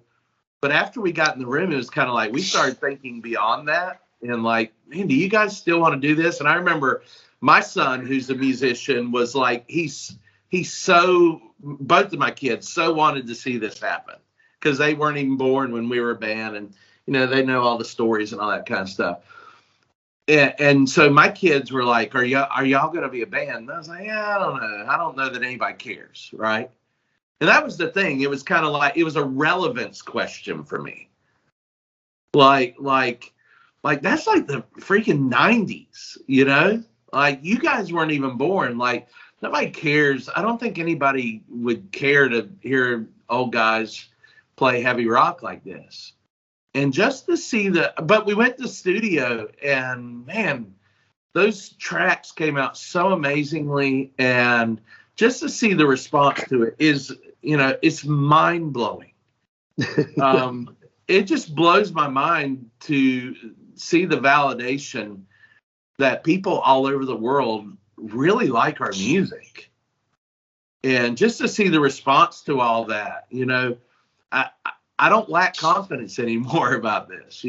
but after we got in the room, it was kind of like, we started thinking beyond that and like, man, do you guys still want to do this? And I remember my son, who's a musician, was like, he's so, both of my kids so wanted to see this happen because they weren't even born when we were a band, and they know all the stories and all that kind of stuff. And so my kids were like, are y'all going to be a band? And I was like, yeah, I don't know. I don't know that anybody cares, right? And that was the thing. It was kind of like, it was a relevance question for me. Like that's like the freaking 90s, you know? Like, you guys weren't even born. Like, nobody cares. I don't think anybody would care to hear old guys play heavy rock like this. And just to see but we went to the studio, and man, those tracks came out so amazingly, and just to see the response to it is, it's mind blowing. It just blows my mind to see the validation that people all over the world really like our music. And just to see the response to all that, I don't lack confidence anymore about this,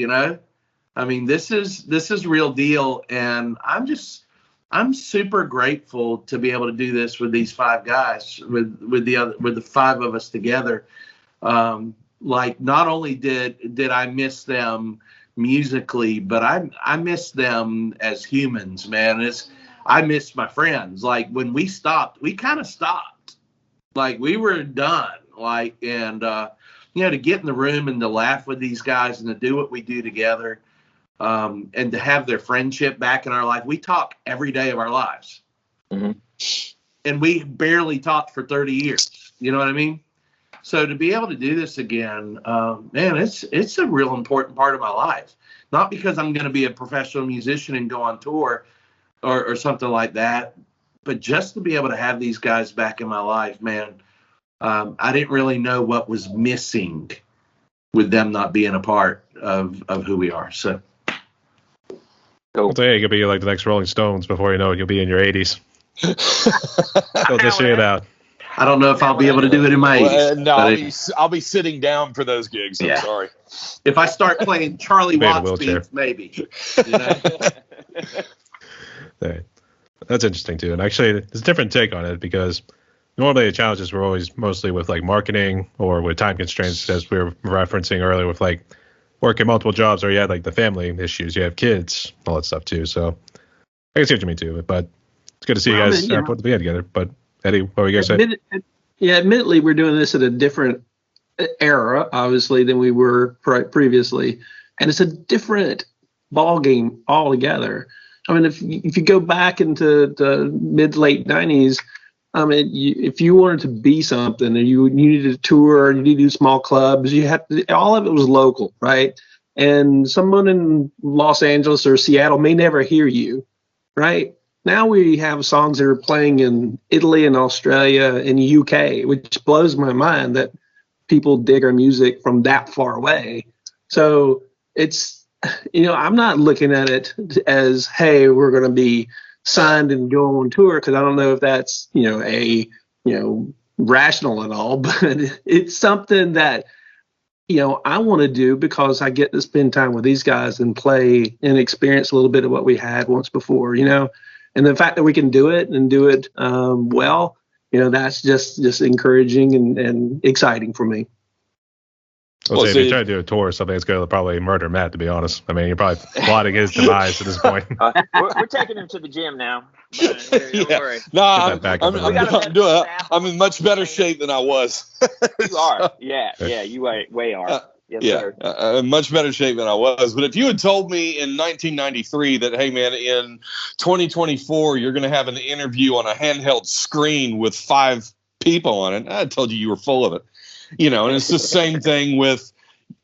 I mean, this is real deal. And I'm super grateful to be able to do this with these five guys, with the five of us together. Like, not only did I miss them musically, but I miss them as humans, man. I miss my friends. Like, when we stopped, we kind of stopped. Like, we were done. Like, and to get in the room and to laugh with these guys and to do what we do together, and to have their friendship back in our life. We talk every day of our lives. Mm-hmm. And we barely talked for 30 years. You know what I mean? So to be able to do this again, man, it's a real important part of my life. Not because I'm going to be a professional musician and go on tour or something like that, but just to be able to have these guys back in my life, man. I didn't really know what was missing with them not being a part of who we are. So, I'll tell you, you'll be like the next Rolling Stones before you know it. You'll be in your 80s. They'll dish it out. I don't know if I'll be able to do it in my 80s. No, I'll be sitting down for those gigs. I'm sorry. If I start playing Charlie Watts beats, maybe. Right. That's interesting too. And actually, there's a different take on it, because normally the challenges were always mostly with like marketing or with time constraints, as we were referencing earlier, with like working multiple jobs, or you had like the family issues, you have kids, all that stuff too. So I can see what you mean too. But it's good to see you guys put the band together. But Eddie, what were you going to say? Yeah, admittedly, we're doing this at a different era, obviously, than we were previously, and it's a different ball game altogether. I mean, if you go back into the mid-late 90s, I mean, if you wanted to be something, and you needed to tour, you needed to do small clubs, all of it was local, right? And someone in Los Angeles or Seattle may never hear you, right? Now we have songs that are playing in Italy and Australia and UK, which blows my mind that people dig our music from that far away. So it's, I'm not looking at it as, hey, we're going to be signed and go on tour, because I don't know if that's, rational at all, but it's something that, I want to do because I get to spend time with these guys and play and experience a little bit of what we had once before, and the fact that we can do it and do it well, that's just encouraging and exciting for me. Well, if you try to do a tour or something, it's going to probably murder Matt, to be honest. I mean, you're probably plotting his demise at this point. We're taking him to the gym now. Don't worry. No, I'm in much better shape than I was. You are. Yeah, you way are. Yes, sir. In much better shape than I was. But if you had told me in 1993 that, hey, man, in 2024, you're going to have an interview on a handheld screen with 5 people on it, I told you were full of it. And it's the same thing with,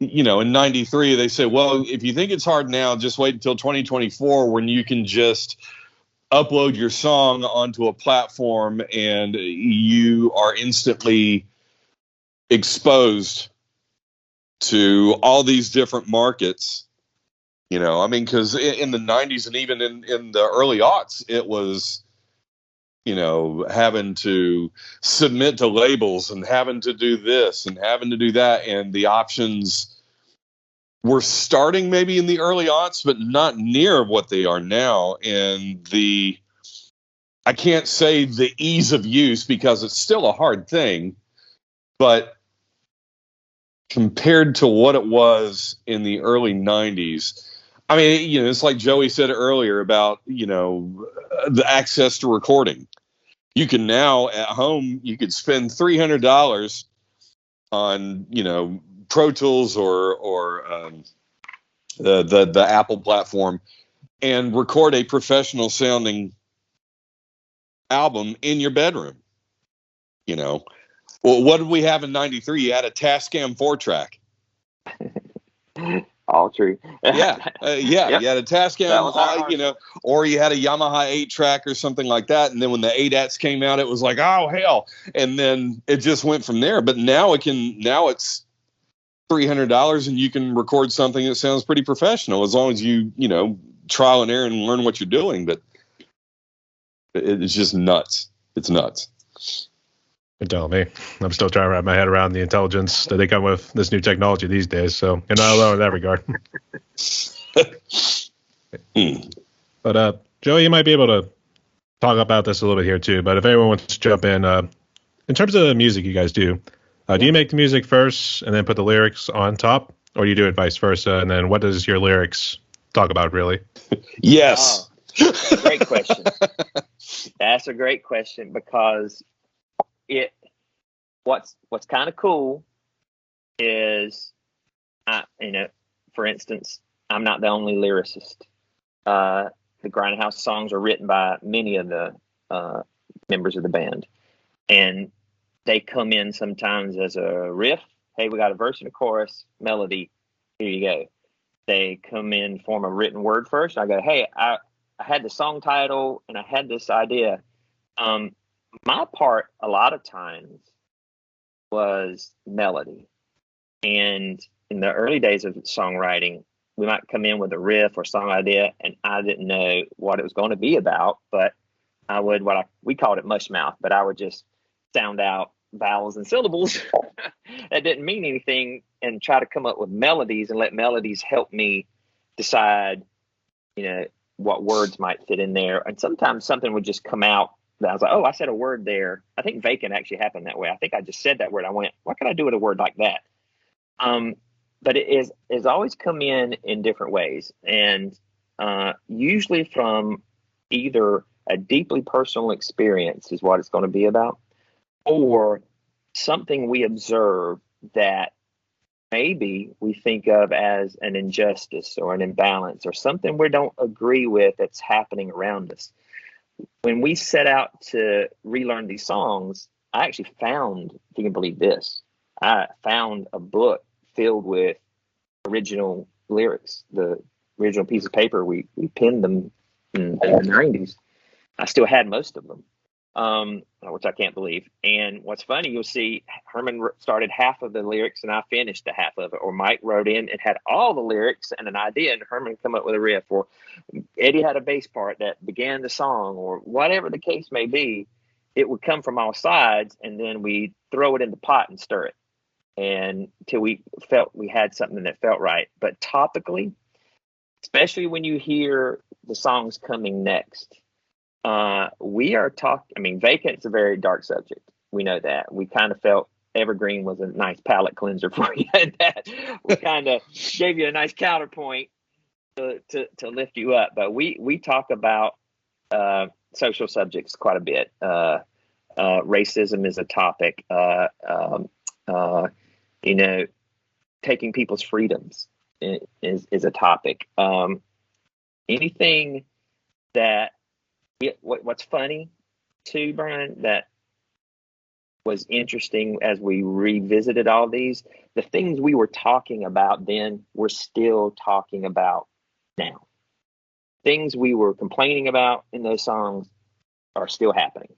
in 93, they say, well, if you think it's hard now, just wait until 2024 when you can just upload your song onto a platform and you are instantly exposed to all these different markets. Because in the 90s and even in the early aughts, it was, having to submit to labels and having to do this and having to do that. And the options were starting maybe in the early aughts, but not near what they are now. And I can't say the ease of use, because it's still a hard thing, but compared to what it was in the early 90s, I mean, it's like Joey said earlier about, the access to recording. You can now at home, you could spend $300 on, Pro Tools or the Apple platform, and record a professional sounding album in your bedroom. You know, well, what did we have in '93? You had a Tascam 4-track. All true. Yeah. Yep. You had a Tascam, you know, or you had a Yamaha 8-track or something like that. And then when the 8-ats came out, it was like, oh hell. And then it just went from there. But now it's $300 and you can record something that sounds pretty professional as long as you know, trial and error and learn what you're doing. But it's just nuts. It's nuts. You're telling me. I'm still trying to wrap my head around the intelligence that they come with this new technology these days. So you're not alone in that regard. But Joey, you might be able to talk about this a little bit here too. But if anyone wants to jump in terms of the music you guys do you make the music first and then put the lyrics on top, or do you do it vice versa? And then what does your lyrics talk about, really? Yes. Great question. That's a great question, because what's kind of cool is, for instance, I'm not the only lyricist. The Grindhouse songs are written by many of the members of the band, and they come in sometimes as a riff. Hey, we got a verse and a chorus, melody. Here you go. They come in form of written word first. I go, hey, I had the song title and I had this idea. My part a lot of times was melody. And in the early days of songwriting, we might come in with a riff or song idea, and I didn't know what it was going to be about, but I would, we called it mush mouth, but I would just sound out vowels and syllables that didn't mean anything and try to come up with melodies and let melodies help me decide, what words might fit in there. And sometimes something would just come out that I was like, oh, I said a word there. I think vacant actually happened that way. I think I just said that word. I went, what can I do with a word like that? But it is always come in different ways. And usually from either a deeply personal experience is what it's going to be about, or something we observe that maybe we think of as an injustice or an imbalance or something we don't agree with that's happening around us. When we set out to relearn these songs, I actually found, if you can believe this, I found a book filled with original lyrics, the original piece of paper. We penned them in the 90s. I still had most of them, which I can't believe. And what's funny, you'll see Herman started half of the lyrics and I finished the half of it. Or Mike wrote in and had all the lyrics and an idea, and Herman come up with a riff. Or Eddie had a bass part that began the song, or whatever the case may be. It would come from all sides, and then we throw it in the pot and stir it, and till we felt we had something that felt right. But topically, especially when you hear the songs coming next, we are talking, Vacant's a very dark subject. We know that. We kind of felt Evergreen was a nice palate cleanser for you. That we kind of gave you a nice counterpoint to lift you up. But we talk about social subjects quite a bit. Racism is a topic. Taking people's freedoms is a topic. Anything that what's funny too, Brian, that was interesting as we revisited all these, the things we were talking about then we're still talking about now. Things we were complaining about in those songs are still happening.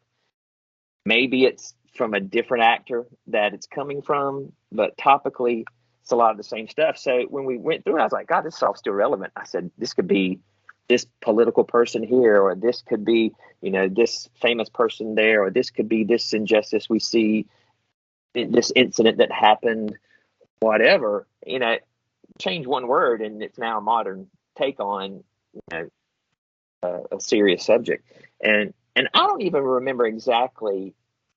Maybe it's from a different actor that it's coming from, but topically it's a lot of the same stuff. So when we went through it, I was like, God, this is all still relevant. I said, this could be this political person here, or this could be, this famous person there, or this could be this injustice we see, this incident that happened, whatever. Change one word and it's now a modern take on a serious subject. And I don't even remember exactly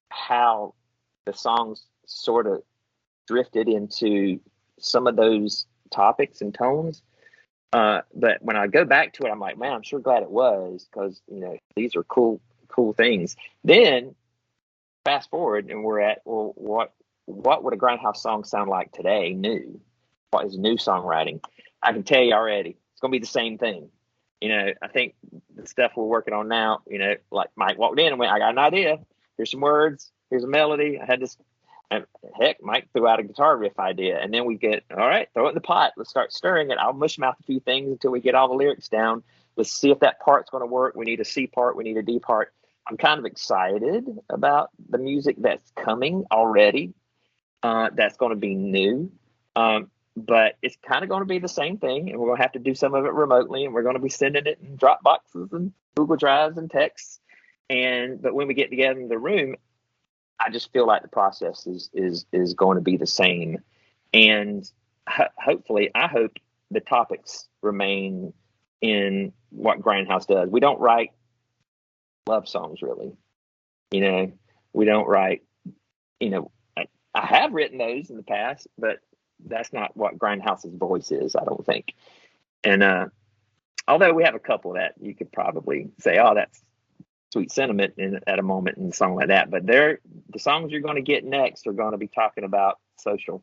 how the songs sort of drifted into some of those topics and tones. But when I go back to it, I'm like, man, I'm sure glad it was, because, these are cool things. Then fast forward and we're at, well, what would a Grindhouse song sound like today? New. What is new songwriting? I can tell you already, it's going to be the same thing. I think the stuff we're working on now, like Mike walked in and went, I got an idea. Here's some words. Here's a melody. I had this. And heck, Mike threw out a guitar riff idea. And then we get, all right, throw it in the pot. Let's start stirring it. I'll mush mouth a few things until we get all the lyrics down. Let's see if that part's going to work. We need a C part. We need a D part. I'm kind of excited about the music that's coming already. That's going to be new. But it's kind of going to be the same thing, and we're going to have to do some of it remotely, and we're going to be sending it in Dropboxes and Google Drives and texts. But when we get together in the room, I just feel like the process is going to be the same. And hopefully, I hope the topics remain in what Grindhouse does. We don't write love songs, really. We don't write, I have written those in the past, but that's not what Grindhouse's voice is, I don't think. And although we have a couple that you could probably say, oh, that's sweet sentiment at a moment and a song like that. But the songs you're going to get next are going to be talking about social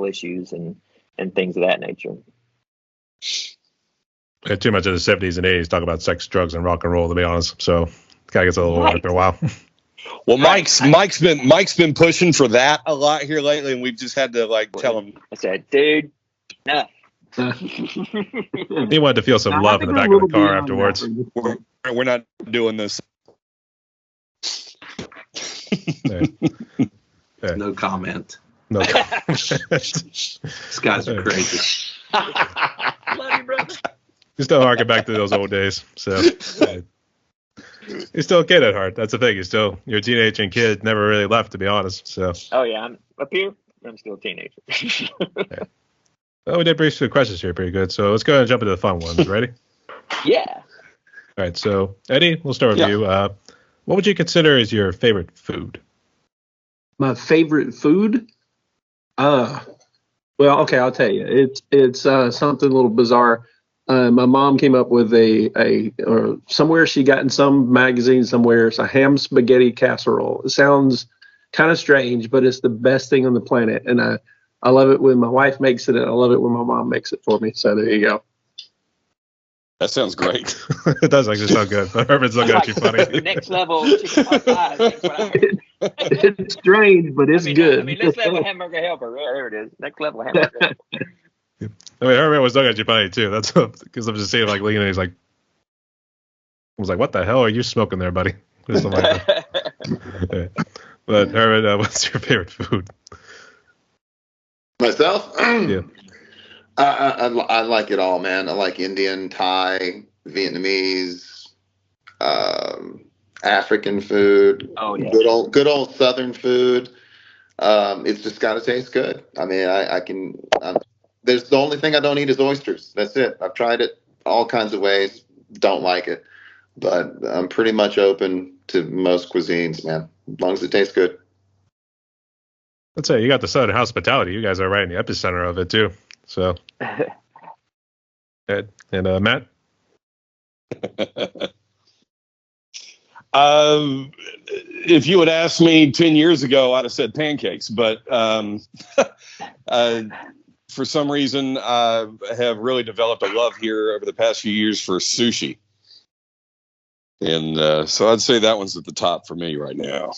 issues and things of that nature. Yeah, too much of the 70s and 80s talk about sex, drugs, and rock and roll, to be honest. So it kind of gets a little old after a while. Well, Mike's been pushing for that a lot here lately, and we've just had to tell him. I said, dude, no. He wanted to feel some love in the back of the car afterwards. We're not doing this. No comment. No comment. These guys are crazy. Love you, brother. You still harken back to those old days. So you're still a kid at heart. That's the thing. You're a teenager and kid. Never really left, to be honest. So. Oh yeah, I'm up here. I'm still a teenager. Yeah. Well, we did brief the questions here pretty good. So let's go ahead and jump into the fun ones. Ready? Yeah. All right. So Eddie, we'll start with you. What would you consider as your favorite food? My favorite food? Well, okay, I'll tell you. It's something a little bizarre. My mom came up with or somewhere she got in some magazine somewhere, it's a ham spaghetti casserole. It sounds kind of strange, but it's the best thing on the planet. And I love it when my wife makes it, and I love it when my mom makes it for me. So there you go. That sounds great. It does actually sound good. Herman's looking at you funny. Next level chicken pot pie. It's strange, but it's good. Next level hamburger helper. There it is. Next level hamburger helper. Herman was looking at you funny too. That's because I'm just seeing leaning. He's like, I was like, "What the hell are you smoking there, buddy?" Like that. But Herman, what's your favorite food? Myself? Yeah. I like it all, man. I like Indian, Thai, Vietnamese, African food. Oh yeah. Good old Southern food. It's just got to taste good. I mean, I can. There's the only thing I don't eat is oysters. That's it. I've tried it all kinds of ways. Don't like it, but I'm pretty much open to most cuisines, man. As long as it tastes good. Let's say you got the Southern hospitality. You guys are right in the epicenter of it too. So, and Matt. If you had asked me 10 years ago, I'd have said pancakes. But for some reason, I have really developed a love here over the past few years for sushi. And so I'd say that one's at the top for me right now.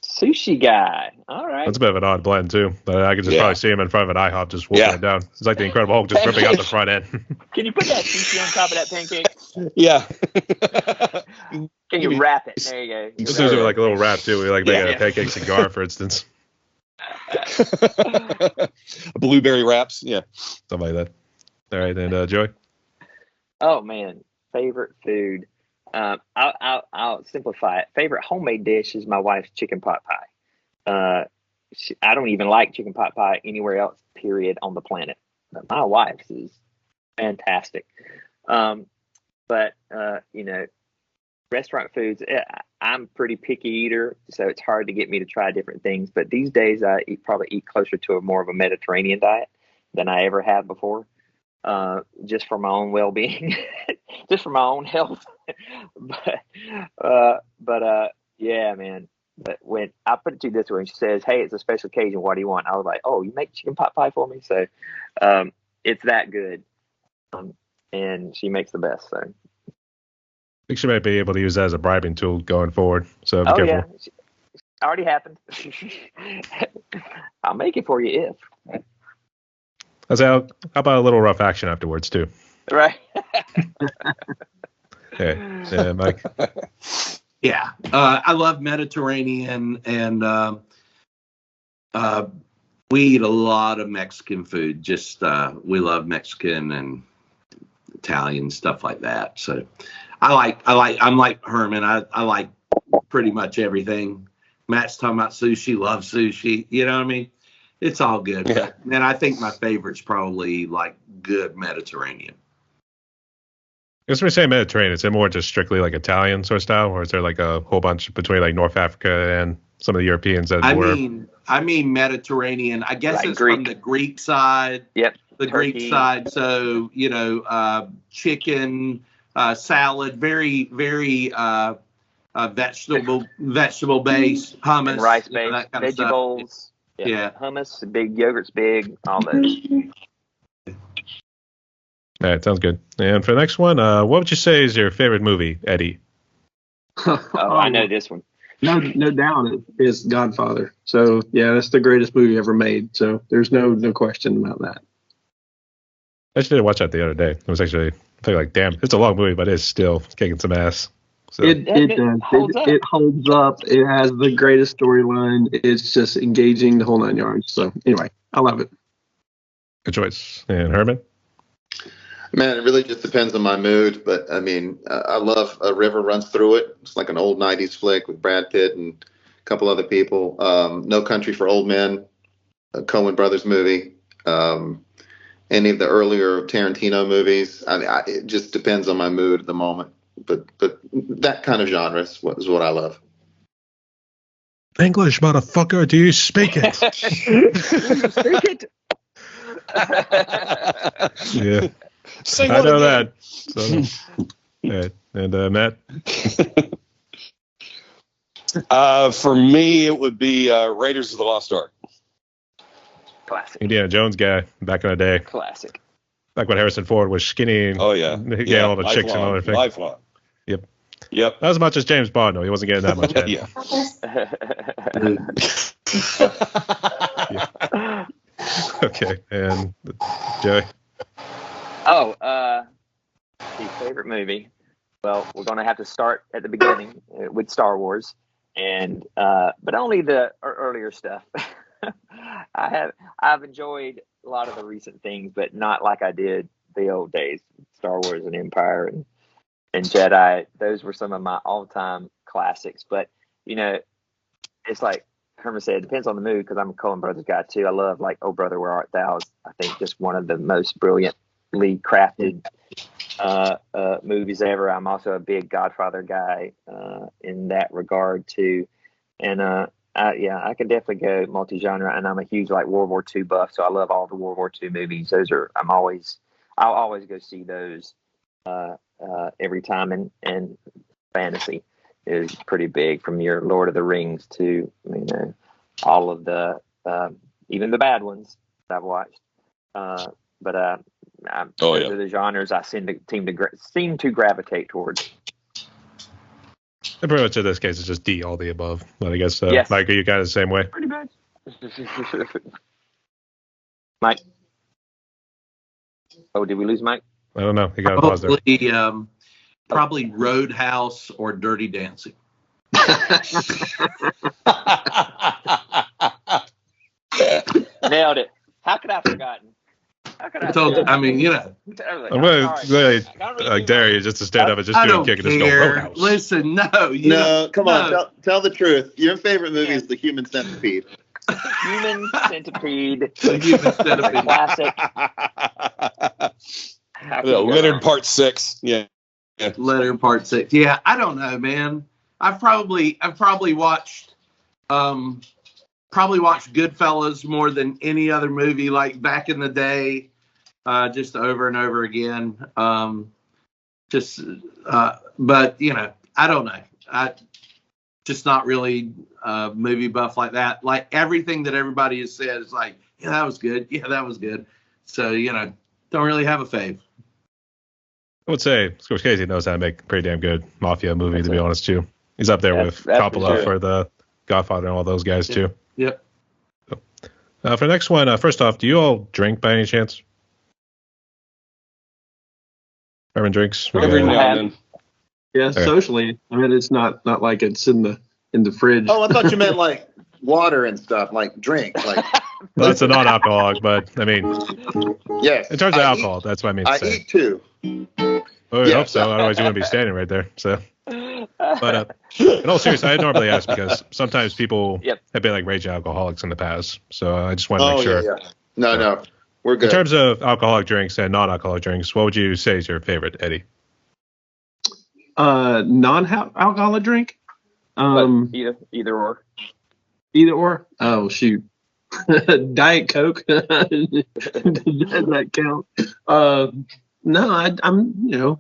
Sushi guy. All right. That's a bit of an odd blend too, but I could just probably see him in front of an IHOP just wolfing it down. It's like the Incredible Hulk just ripping out the front end. Can you put that sushi on top of that pancake? Yeah. Can you wrap it? There you go. This is like a little wrap too. We make a pancake cigar, for instance. Blueberry wraps, yeah, something like that. All right, and Joey. Oh man, favorite food. I'll simplify it. Favorite homemade dish is my wife's chicken pot pie. I don't even like chicken pot pie anywhere else, period, on the planet. But my wife's is fantastic. But restaurant foods, I'm a pretty picky eater, so it's hard to get me to try different things. But these days, I probably eat closer to more of a Mediterranean diet than I ever have before, just for my own well-being, just for my own health. but yeah, man. But when I put it to you this way, and she says, "Hey, it's a special occasion. What do you want?" I was like, "Oh, you make chicken pot pie for me?" So it's that good. and she makes the best. So I think she might be able to use that as a bribing tool going forward. So be careful. yeah, already happened. I'll make it for you if. How about a little rough action afterwards too? Right. Yeah, Mike. Yeah, I love Mediterranean, and we eat a lot of Mexican food. Just we love Mexican and Italian stuff like that. So I'm like Herman. I like pretty much everything. Matt's talking about sushi. Love sushi. You know what I mean? It's all good. Yeah. And I think my favorite's probably like good Mediterranean. I guess when we say Mediterranean, is it more just strictly like Italian sort of style, or is there like a whole bunch between like North Africa and some of the Europeans that I mean Mediterranean. I guess like it's Greek. from the Greek side. Yep. The Turkey. Greek side. So, chicken, salad, very, very vegetable based, hummus, And rice based, that kind of veggie stuff. bowls. Yeah. Hummus, big yogurt's big, all those. All right, sounds good. And for the next one, what would you say is your favorite movie, Eddie? Oh, I know this one. No doubt it is Godfather. So yeah, that's the greatest movie ever made. So there's no question about that. I actually did watch that the other day. It was actually, I think like, damn, it's a long movie, but it's still kicking some ass. So, It holds up. It holds up. It has the greatest storyline. It's just engaging the whole 9 yards. So anyway, I love it. good choice. And Herman? Man, it really just depends on my mood. But I mean, I love A River Runs Through It. It's like an old 90s flick with Brad Pitt and a couple other people. No Country for Old Men, a Coen Brothers movie. Any of the earlier Tarantino movies. It just depends on my mood at the moment. But that kind of genre is what I love. English, motherfucker. Do you speak it? Speak it. Yeah. Sing I one know again. that. So, yeah. And Matt? For me, it would be Raiders of the Lost Ark. Classic. Indiana Jones guy back in the day. Classic. Back when Harrison Ford was skinny. And Oh yeah, he got all the chicks and all their things. Lifelong. Yep. Yep. Not as much as James Bond, though. He wasn't getting that much head. Yeah. Okay. And Joey? His favorite movie. Well, we're going to have to start at the beginning with Star Wars, and but only the earlier stuff. I've enjoyed a lot of the recent things, but not like I did the old days. Star Wars and Empire and Jedi. Those were some of my all-time classics. But it's like Herman said, it depends on the mood, because I'm a Coen Brothers guy too. I love like Oh Brother, Where Art Thou? I think just one of the most brilliantly crafted movies ever. I'm also a big Godfather guy in that regard too. And I can definitely go multi-genre, and I'm a huge like World War II buff, so I love all the World War II movies. I'll always go see those every time. And fantasy is pretty big, from your Lord of the Rings to all of the even the bad ones that I've watched. Those are the genres I seem to gravitate towards. And pretty much in this case, it's just D, all the above. But I guess, Yes. Mike, are you kind of the same way? Pretty much. Mike? Oh, did we lose Mike? I don't know. You got to pause there. Probably Roadhouse or Dirty Dancing. Nailed it. How could I have forgotten? I'm going to dare you just to stand up and just do a kick and just go Roadhouse. Listen, Come on, tell the truth. Your favorite movie is The Human Centipede. Human Centipede. The Human Centipede. Classic. Leonard Part 6. Yeah. Leonard Part 6. Yeah, I don't know, man. I've probably watched Goodfellas more than any other movie, like back in the day, just over and over again. But I don't know. I just not really movie buff like that. Like everything that everybody has said is like, yeah, that was good. Yeah, that was good. So don't really have a fave. would say Scorsese knows how to make a pretty damn good mafia movie, to be honest, too. He's up there with that's Coppola for for The Godfather and all those guys, too. Yep. For the next one, first off, do you all drink by any chance? Herman drinks? Every now and then. Yeah, Okay. socially. I mean, it's not like it's in the fridge. Oh, I thought you meant like water and stuff, like drink, like. Well, that's a non-alcoholic, but I mean, Yes. in terms of alcohol, that's what I mean to I say. eat too. Well, I yes. hope so. Otherwise, you wouldn't be standing right there. So, but in all seriousness, I normally ask because sometimes people have been like raging alcoholics in the past. So I just want to make sure. Yeah. No, we're good. In terms of alcoholic drinks and non-alcoholic drinks, what would you say is your favorite, Eddie? Non-alcoholic drink. Either or. Either or. Oh shoot. Diet Coke. Does that count? No, I'm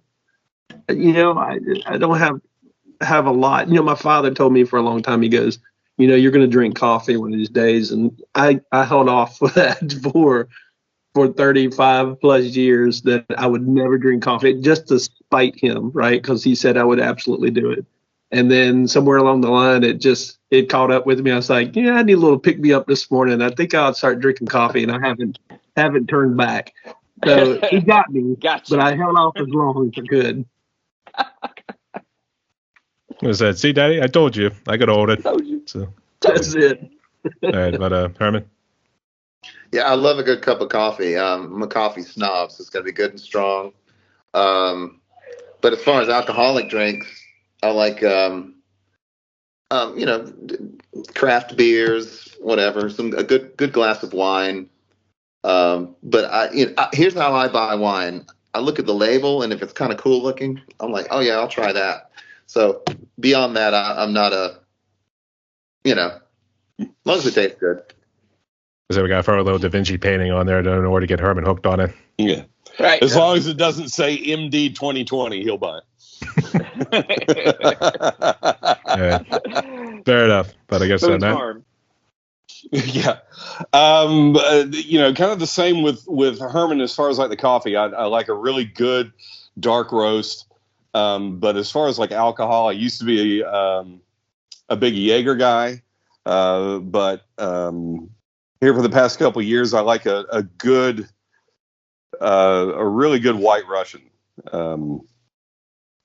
I don't have a lot. My father told me for a long time, he goes, you're going to drink coffee one of these days, and I held off for that for 35 plus years, that I would never drink coffee, just to spite him, right? Because he said I would absolutely do it. And then somewhere along the line, it caught up with me. I was like, I need a little pick me up this morning. I think I'll start drinking coffee, and I haven't turned back. So he got me, Gotcha. but I held off as long as I could. I said, see, Daddy, I told you. I could hold it. Told you. So, That's it. all right, but Herman? Yeah, I love a good cup of coffee. I'm a coffee snob, so it's got to be good and strong. But as far as alcoholic drinks, I like, craft beers, whatever. A good glass of wine. But here's how I buy wine. I look at the label, and if it's kind of cool looking, I'm like, oh yeah, I'll try that. So beyond that, I'm not as long as it tastes good. So we got to throw a little Da Vinci painting on there in order to get Herman hooked on it. Yeah. Right. As long as it doesn't say MD 2020, he'll buy it. Yeah. Fair enough. But I guess Boone's Matt? Farm. Yeah. Kind of the same with Herman as far as like the coffee. I like a really good dark roast. But as far as like alcohol, I used to be a big Jaeger guy. But here for the past couple of years, I like a really good White Russian.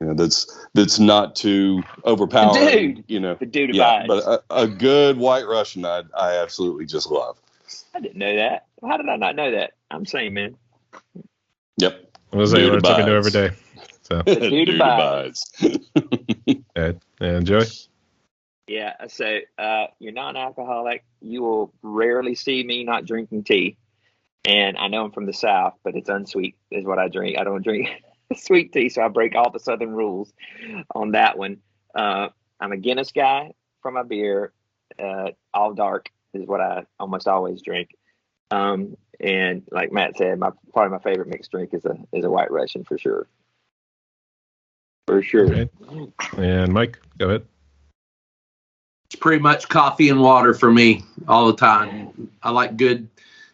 That's not too overpowering. The dude yeah, abides. but a good White Russian, I absolutely just love. I didn't know that. How did I not know that? I'm saying, man. Yep. I was saying, learn something new every day. So, The dude abides. and Joey? Yeah, so you're non-alcoholic. You will rarely see me not drinking tea. And I know I'm from the South, but it's unsweet is what I drink. I don't drink sweet tea, so I break all the Southern rules on that one. I'm a Guinness guy for my beer. All dark is what I almost always drink. And like Matt said, probably my favorite mixed drink is a White Russian for sure. For sure. Okay. And Mike, go ahead. It's pretty much coffee and water for me all the time. I like good,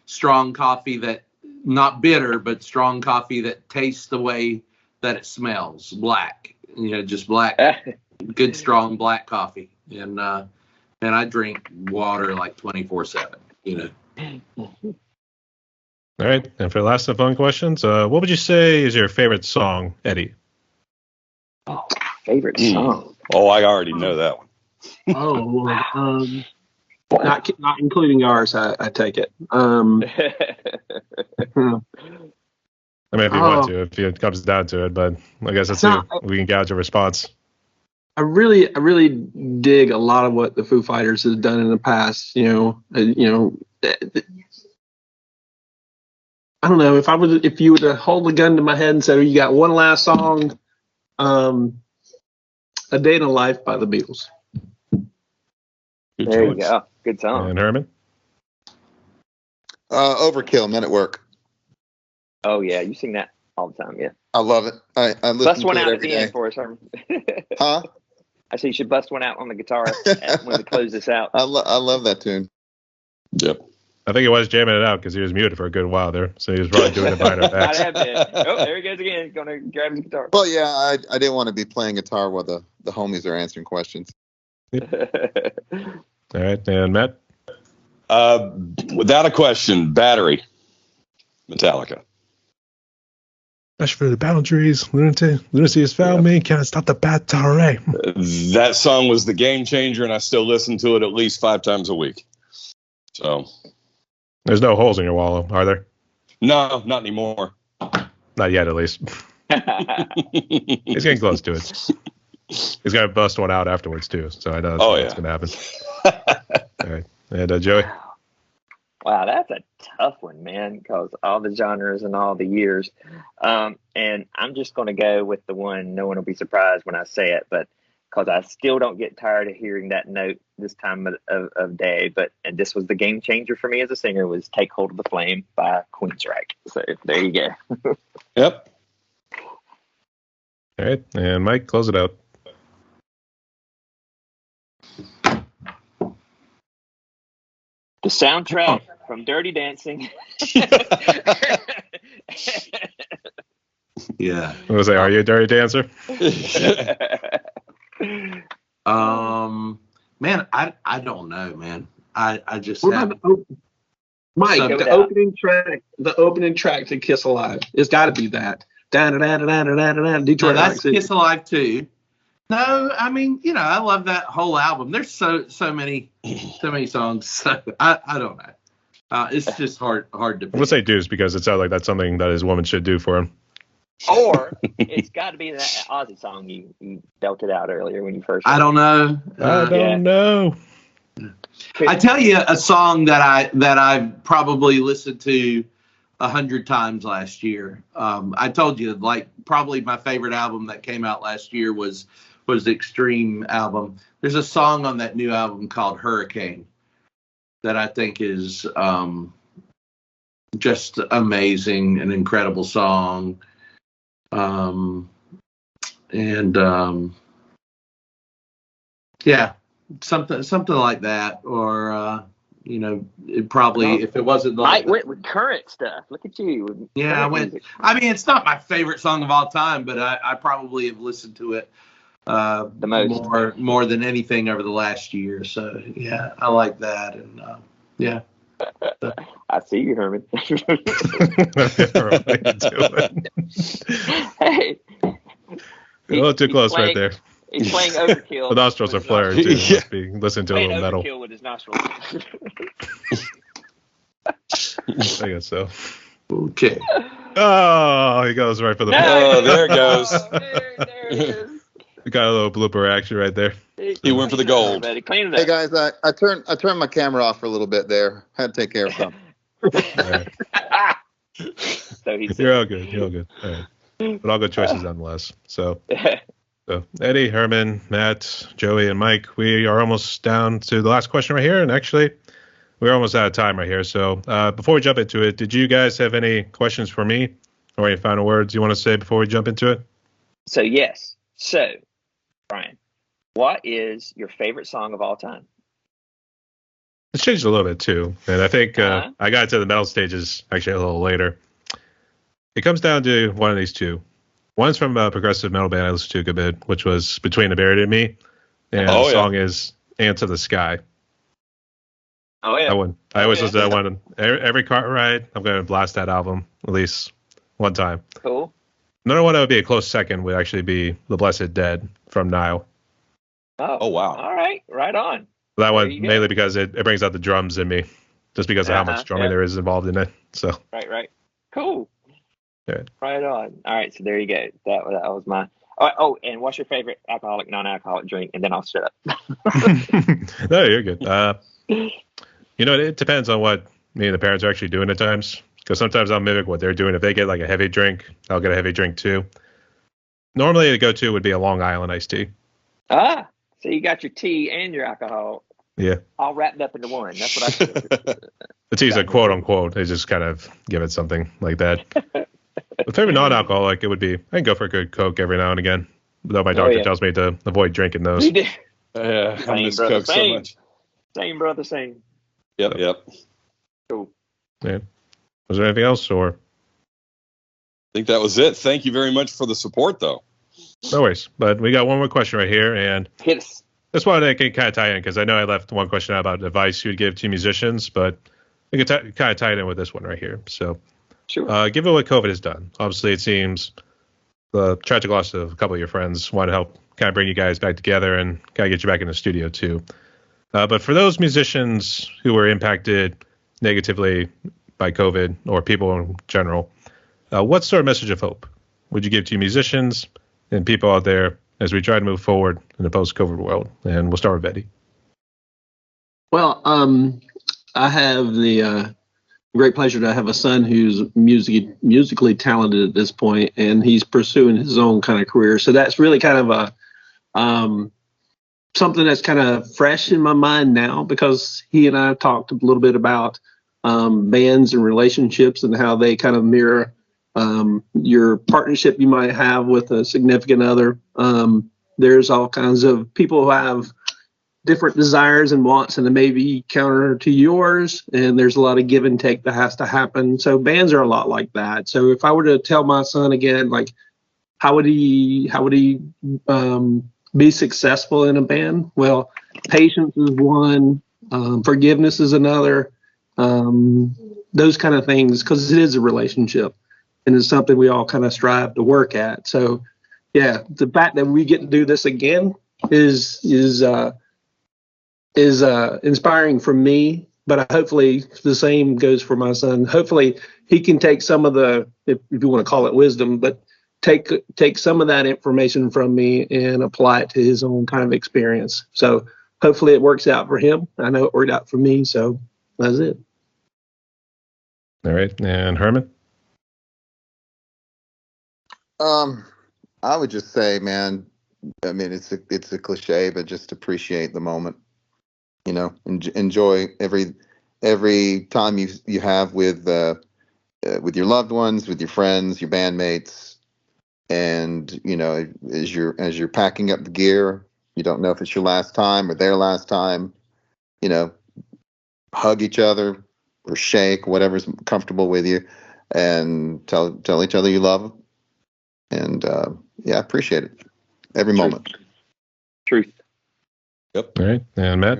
strong coffee that not bitter, but strong coffee that tastes the way that it smells. Black, just black, good, strong black coffee. And I drink water like 24/7, All right. And for the last and fun questions, what would you say is your favorite song, Eddie? Oh, favorite song. Oh, I already know that one. Not including ours, I take it. I mean, if you want to, if it comes down to it, but I guess we can gouge a response. I really dig a lot of what the Foo Fighters has done in the past. I don't know if you were to hold the gun to my head and say, you got one last song, A Day in a Life by the Beatles. Good There choice. you go. Good song. And Herman? Overkill, Men at Work. Oh yeah, you sing that all the time. Yeah. I love it. I listen Bust to one it out at every the day. end for us, Herman. Huh? I say you should bust one out on the guitar when we close this out. I love that tune. Yep. I think he was jamming it out because he was muted for a good while there. So he was probably doing it behind our backs. Might have been. Oh, there he goes again. He's going to grab his guitar. Well, yeah, I didn't want to be playing guitar while the homies are answering questions. All right, and Matt? Without a question, Battery, Metallica. Push for the boundaries. Lunacy has found me. Can't stop the battery. That song was the game changer, and I still listen to it at least 5 times a week. So there's no holes in your wall, are there? No, not anymore. Not yet, at least. He's getting close to it. He's gonna bust one out afterwards too. So I know that's gonna happen. All right, and Joey. Wow, that's a tough one, man, because all the genres and all the years. And I'm just going to go with the one, no one will be surprised when I say it, but because I still don't get tired of hearing that note this time of day. And this was the game changer for me as a singer, was Take Hold of the Flame by Queensryche. So there you go. Yep. All right, and Mike, close it out. The soundtrack from Dirty Dancing. Yeah. What was I? Are you a dirty dancer? Man, I don't know, man. I just What have, about Mike, Go the without. opening track to Kiss Alive. It's got to be that. no, Detroit that's Rock City. Kiss Alive too. No, I mean, I love that whole album. There's so many songs. So I don't know. It's just hard to I'm pick. gonna say Deuce because it sounds like that's something that his woman should do for him. Or it's got to be that Ozzy song you belted out earlier when you first. I don't know. I don't know. I tell you a song that I probably listened to 100 times last year. I told you, like, probably my favorite album that came out last year was the Extreme album. There's a song on that new album called Hurricane that I think is just amazing, an incredible song. Yeah, something like that, or it probably, if it wasn't Mike went with current stuff. Look at you. Yeah, I went. I mean, it's not my favorite song of all time, but I probably have listened to it the most, more than anything over the last year. So yeah, I like that, and yeah. I see you, Herman. Hey, a little too close right there. He's playing Overkill. The nostrils are flared too. Yeah. Must be listening to a little metal. Overkill with his nostrils. I guess so. Okay. Oh, he goes right for the. Oh, there it goes. There it is. We got a little blooper action right there. He went for the gold. He cleaned it Hey up. guys, I turned my camera off for a little bit there. Had to take care of something. All right. So he's You're all good. You're all good. All right. But all good choices nonetheless. So Eddie, Herman, Matt, Joey, and Mike, we are almost down to the last question right here. And actually, we're almost out of time right here. So before we jump into it, did you guys have any questions for me or any final words you want to say before we jump into it? So yes. So, Brian, what is your favorite song of all time? It's changed a little bit too, and I think I got to the metal stages actually a little later. It comes down to one of these two. One's from a progressive metal band I listened to a good bit, which was Between the Buried and Me, and the song is "Ants of the Sky." Oh yeah, that one. I always listen to that one every car ride. I'm going to blast that album at least one time. Cool. Another one that would be a close second would actually be "The Blessed Dead" from Nile. Oh wow! All right, right on. That one mainly because it brings out the drums in me, just because of how much drumming there is involved in it. So right, cool. Yeah. Right on. All right, so there you go. That was my. Oh, and what's your favorite alcoholic, non-alcoholic drink? And then I'll shut up. No, you're good. It depends on what me and the parents are actually doing at times. Because sometimes I'll mimic what they're doing. If they get like a heavy drink, I'll get a heavy drink too. Normally, the go-to would be a Long Island iced tea. So you got your tea and your alcohol. Yeah. All wrapped up into one. That's what I do. The tea's a quote-unquote. They just kind of give it something like that. The favorite non-alcoholic, it would be, I can go for a good Coke every now and again. Though my doctor tells me to avoid drinking those. You do. I miss Coke so much. Same, brother, same. Yep. Cool. Yeah. Was there anything else, or? I think that was it. Thank you very much for the support, though. No worries. But we got one more question right here, and Hit us. that's why I can kind of tie in, because I know I left one question out about advice you would give to musicians, but we can kind of tie it in with this one right here. So, Sure. given what COVID has done, obviously it seems the tragic loss of a couple of your friends want to help kind of bring you guys back together and kind of get you back in the studio too. But for those musicians who were impacted negatively by COVID, or people in general, what sort of message of hope would you give to musicians and people out there as we try to move forward in the post-COVID world? And we'll start with Eddie. Well, I have the great pleasure to have a son who's musically talented at this point, and he's pursuing his own kind of career. So that's really kind of a something that's kind of fresh in my mind now, because he and I have talked a little bit about bands and relationships and how they kind of mirror your partnership you might have with a significant other. There's all kinds of people who have different desires and wants, and they may be counter to yours, and there's a lot of give and take that has to happen. So bands are a lot like that. So if I were to tell my son again, like, how would he be successful in a band? Well, patience is one, forgiveness is another, those kind of things, because it is a relationship and it's something we all kind of strive to work at. So yeah, the fact that we get to do this again is inspiring for me, but hopefully the same goes for my son. Hopefully he can take some of the, if you want to call it wisdom, but take some of that information from me and apply it to his own kind of experience. So hopefully it works out for him. I know it worked out for me, so that's it. All right. And Herman? I would just say, man, I mean, it's a cliche, but just appreciate the moment. You know, enjoy every time you have with your loved ones, with your friends, your bandmates, and you know, as you're packing up the gear, you don't know if it's your last time or their last time. You know, hug each other or shake, whatever's comfortable with you, and tell each other you love them. And yeah, appreciate it every moment. Truth. Yep. All right. And Matt?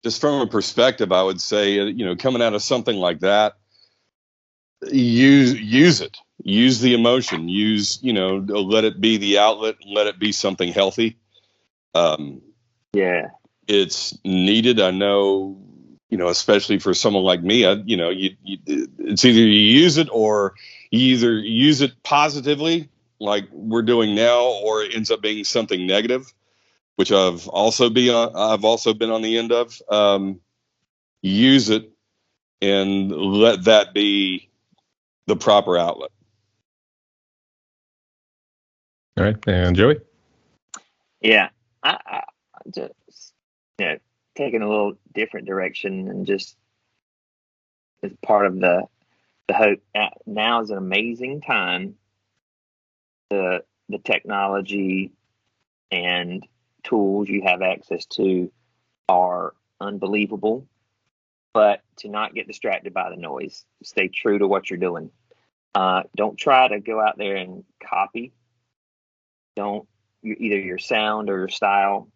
Just from a perspective, I would say, you know, coming out of something like that, use it. Use the emotion. You know, let it be the outlet. Let it be something healthy. Yeah. It's needed. I know, you know, especially for someone like me, it's either you use it or you either use it positively, like we're doing now, or it ends up being something negative, which I've also been on the end of. Use it and let that be the proper outlet. All right. And Joey? Yeah. I just, you know, taking a little different direction, and just as part of the hope. Now is an amazing time. The technology and tools you have access to are unbelievable, but to not get distracted by the noise. Stay true to what you're doing. Don't try to go out there and copy. Either your sound or your style,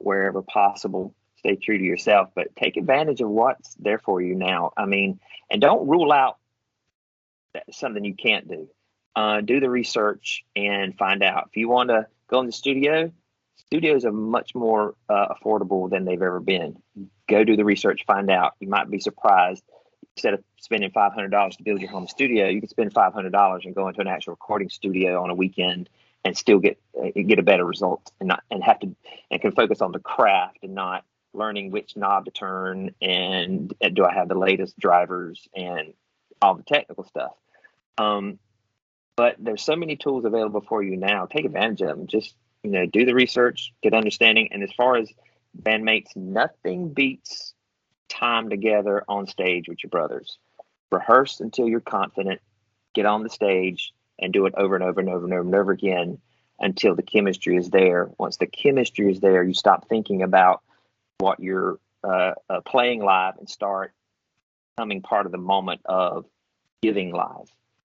wherever possible. Stay true to yourself, but take advantage of what's there for you now. I mean, and don't rule out something you can't do. Do the research and find out. If you want to go in the studios are much more affordable than they've ever been. Go do the research, find out. You might be surprised. Instead of spending $500 to build your home studio, you can spend $500 and go into an actual recording studio on a weekend and still get a better result, and can focus on the craft and not learning which knob to turn and do I have the latest drivers and all the technical stuff. But there's so many tools available for you now. Take advantage of them. Just, you know, do the research, get understanding. And as far as bandmates, nothing beats time together on stage with your brothers. Rehearse until you're confident. Get on the stage and do it over and over and over and over and over again until the chemistry is there. Once the chemistry is there, you stop thinking about what your playing live and start becoming part of the moment of giving live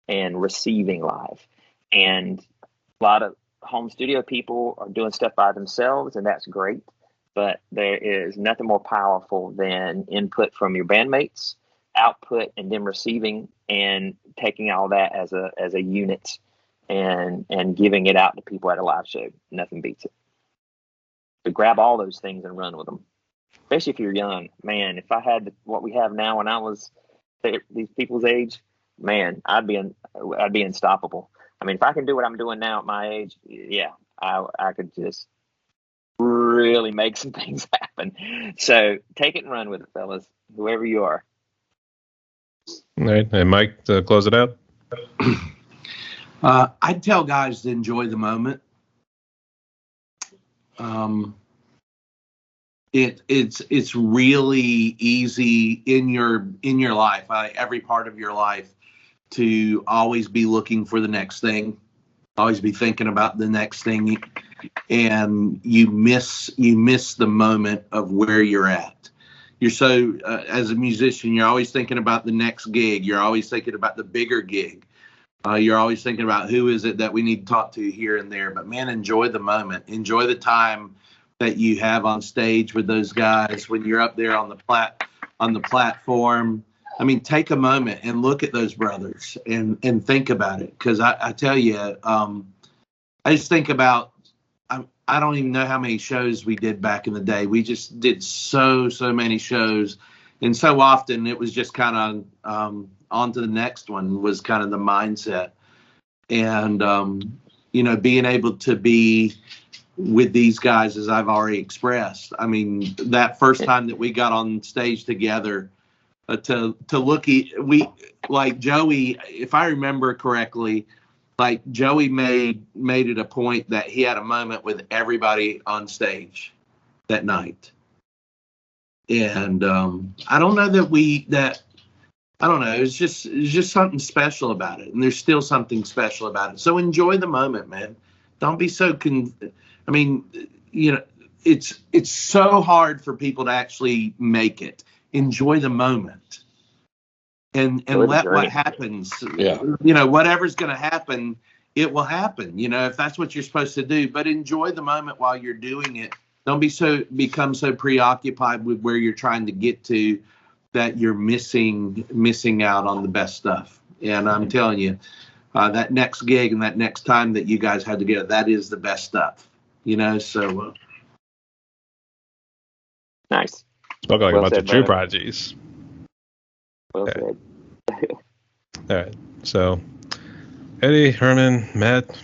and receiving live. And a lot of home studio people are doing stuff by themselves, and that's great. But there is nothing more powerful than input from your bandmates, output, and then receiving and taking all that as a unit and giving it out to people at a live show. Nothing beats it. So grab all those things and run with them. Especially if you're young, man. If I had what we have now when I was these people's age, man, I'd be unstoppable. I mean, if I can do what I'm doing now at my age, yeah, I could just really make some things happen. So take it and run with it, fellas, whoever you are. All right, and Mike, to close it out. I'd tell guys to enjoy the moment. It's really easy in your life, every part of your life, to always be looking for the next thing, always be thinking about the next thing, and you miss the moment of where you're at. You're so as a musician, you're always thinking about the next gig. You're always thinking about the bigger gig. You're always thinking about who is it that we need to talk to here and there. But man, enjoy the moment. Enjoy the time that you have on stage with those guys when you're up there on the platform. I mean, take a moment and look at those brothers and think about it. Because I tell you, I just think about, I don't even know how many shows we did back in the day. We just did so many shows. And so often it was just kind of on to the next one was kind of the mindset. And, being able to be with these guys, as I've already expressed. I mean, that first time that we got on stage together, to look, like Joey, if I remember correctly, like Joey made it a point that he had a moment with everybody on stage that night. And I don't know I don't know. It's just something special about it. And there's still something special about it. So enjoy the moment, man. Don't be so it's so hard for people to actually make it. Enjoy the moment. And let what happens, whatever's going to happen, it will happen, if that's what you're supposed to do. But enjoy the moment while you're doing it. Don't become so preoccupied with where you're trying to get to that you're missing out on the best stuff. And I'm telling you, that next gig and that next time that you guys had together, that is the best stuff, so. Nice. Spoken like a bunch of true prodigies. Well said. All right. So, Eddie, Herman, Matt,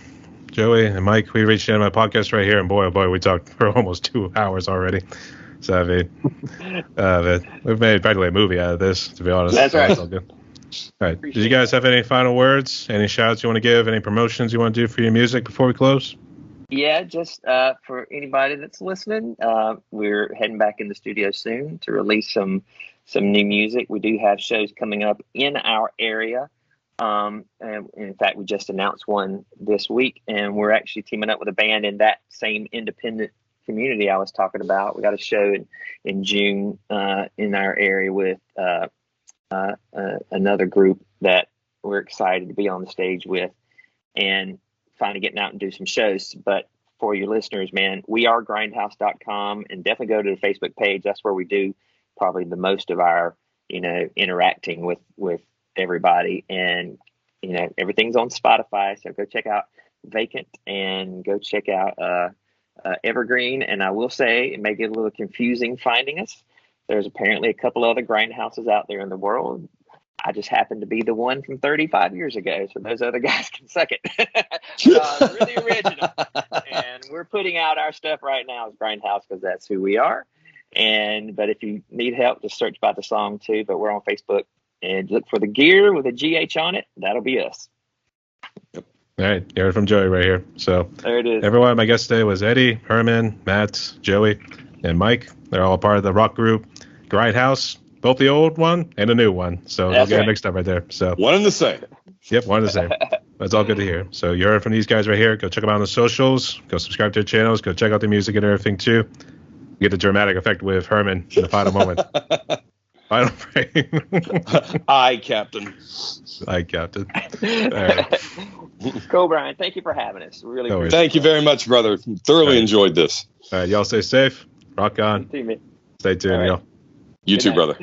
Joey, and Mike, we reached the end of my podcast right here. And boy, oh boy, we talked for almost 2 hours already. So, I mean, we've made practically a movie out of this, to be honest. That's right. That's all good. All right. Did you guys have any final words? Any shouts you want to give? Any promotions you want to do for your music before we close? Yeah, just for anybody that's listening, we're heading back in the studio soon to release some new music. We do have shows coming up in our area. And in fact, we just announced one this week, and we're actually teaming up with a band in that same independent community I was talking about. We got a show in June in our area with another group that we're excited to be on the stage with, and finally getting out and do some shows. But for your listeners, man, we are grindhouse.com, and definitely go to the Facebook page. That's where we do probably the most of our, interacting with everybody. And, everything's on Spotify. So go check out Vacant and go check out Evergreen. And I will say it may get a little confusing finding us. There's apparently a couple other grindhouses out there in the world. I just happen to be the one from 35 years ago, so those other guys can suck it. So really original. And we're putting out our stuff right now as Grindhouse because that's who we are. But if you need help, just search by the song too. But we're on Facebook and look for the gear with a GH on it. That'll be us. All right, you heard from Joey right here. So there it is. Everyone, my guest today was Eddie, Herman, Matt, Joey, and Mike. They're all part of the rock group Grindhouse. Both the old one and the new one. So they'll get it mixed up right there. So one and the same. Yep, one and the same. That's all good to hear. So you heard from these guys right here. Go check them out on the socials. Go subscribe to their channels. Go check out their music and everything too. get the dramatic effect with Herman in the final moment. Final frame. Aye, Captain. Aye, Captain. All right. Cool, Brian. Thank you for having us. Really No worries. appreciate Thank you very much, brother. Thoroughly enjoyed this. All right, y'all stay safe. Rock on. it. Stay tuned, All right. y'all. You Good too, night. brother.